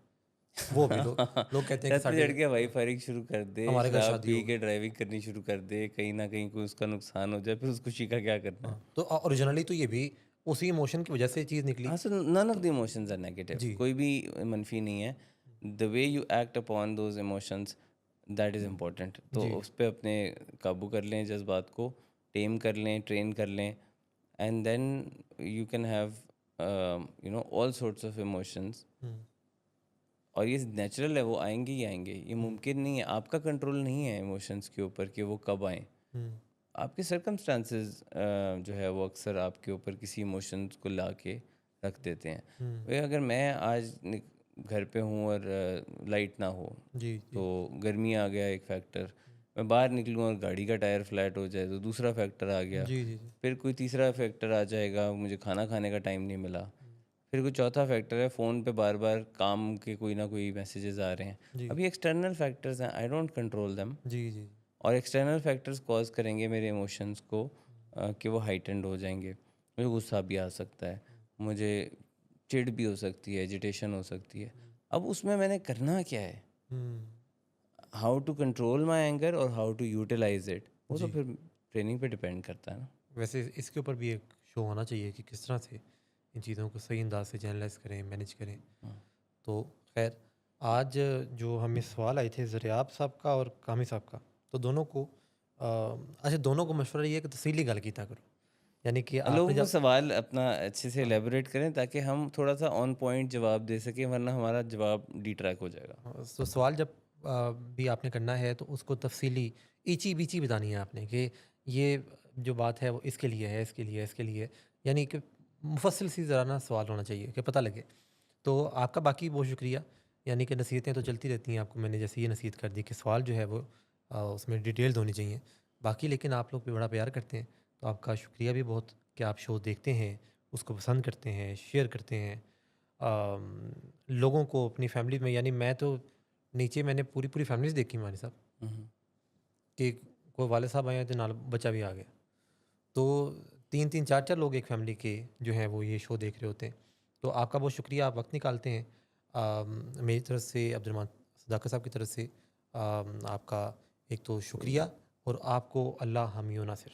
वो भी लोग कहते हैं कि छत पे साडे चढ़ के वाई फायरिंग शुरू कर दे, हमारे घर शराब शादी पी हो के गई। ड्राइविंग करनी शुरू कर दे, कहीं ना कहीं कोई उसका नुकसान हो जाए, फिर उस खुशी का क्या करना है? हाँ, तो ओरिजिनली तो ये भी उसी इमोशन की वज़ह से ये चीज़ निकली। हाँ, सो नन ऑफ द तो इमोशंस आर नेगेटिव, जी, कोई भी मनफी नहीं है। The way you act upon those emotions, that is important. तो जी, उस पे अपने काबू कर लें, जज्बात को टेम कर लें, ट्रेन कर लें, and then you can have all sorts of emotions. Hmm, और ये नेचुरल है, वो आएंगे ही आएंगे, ये हुँ, मुमकिन नहीं है, आपका कंट्रोल नहीं है इमोशंस के ऊपर कि वो कब आएँ। हुँ, आपके सर्कमस्टांसेस जो है वो अक्सर आपके ऊपर किसी इमोशंस को ला के रख देते हैं। हुँ, वही अगर मैं आज घर पे हूँ और लाइट ना हो, जी, तो जी, गर्मी आ गया एक फैक्टर, मैं बाहर निकलूँ और गाड़ी का टायर फ्लैट हो जाए तो दूसरा फैक्टर आ गया, जी, जी, जी, फिर कोई तीसरा फैक्टर आ जाएगा, मुझे खाना खाने का टाइम नहीं मिला, फिर कोई चौथा फैक्टर है, फ़ोन पे बार बार काम के कोई ना कोई मैसेजेस आ रहे हैं। जी, अभी एक्सटर्नल फैक्टर्स हैं, आई डोंट कंट्रोल देम। जी, जी, और एक्सटर्नल फैक्टर्स कॉज करेंगे मेरे इमोशंस को कि वो हाइटेंड हो जाएंगे। मुझे गुस्सा भी आ सकता है, मुझे चिढ़ भी हो सकती है, एजिटेशन हो सकती है। अब उसमें मैंने करना क्या है? Hmm, how to control my anger और हाउ टू यूटिलाइज इट, वो तो जी। फिर ट्रेनिंग पे डिपेंड करता है ना। वैसे इसके ऊपर भी एक शो होना चाहिए कि किस तरह से इन चीज़ों को सही अंदाज से जर्नलाइज करें, मैनेज करें। तो खैर, आज जो हमें सवाल आए थे ज़रियाब साहब का और कामी साहब का, तो दोनों को अच्छा, दोनों को मशवरा ये है कि तफसीली गल कीता करो, यानी कि आपने लोगों को जब सवाल अपना अच्छे से एलेबोरेट करें ताकि हम थोड़ा सा ऑन पॉइंट जवाब दे सकें, वरना हमारा जवाब डिट्रैक हो जाएगा। तो सवाल जब भी आपने करना है तो उसको तफसीली ईची बीची बतानी है आपने कि ये जो बात है वो इसके लिए है, इसके लिए है, इसके लिए है। यानी कि मुफस्सिल सी ज़रा ना सवाल होना चाहिए कि पता लगे। तो आपका बाकी बहुत शुक्रिया, यानी कि नसीहतें तो चलती रहती हैं, आपको मैंने जैसे ये नसीहत कर दी कि सवाल जो है वो उसमें डिटेल्ड होनी चाहिए। बाकी लेकिन आप लोग भी बड़ा प्यार करते हैं, तो आपका शुक्रिया भी बहुत कि आप शो देखते हैं, उसको पसंद करते हैं, शेयर करते हैं। लोगों को अपनी फैमिली में, यानी मैं तो नीचे मैंने पूरी पूरी फैमिलीज देखी मानी साहब हम्म। कि कोई वाले साहब आए हैं तो नाल बच्चा भी आ गया, तो तीन तीन चार चार लोग एक फैमिली के जो हैं वो ये शो देख रहे होते हैं। तो आपका बहुत शुक्रिया, आप वक्त निकालते हैं। मेरी तरफ से, अब्दुलरहमान सदाकत साहब की तरफ से आपका एक तो शुक्रिया, और आपको अल्लाह हामी व नासिर।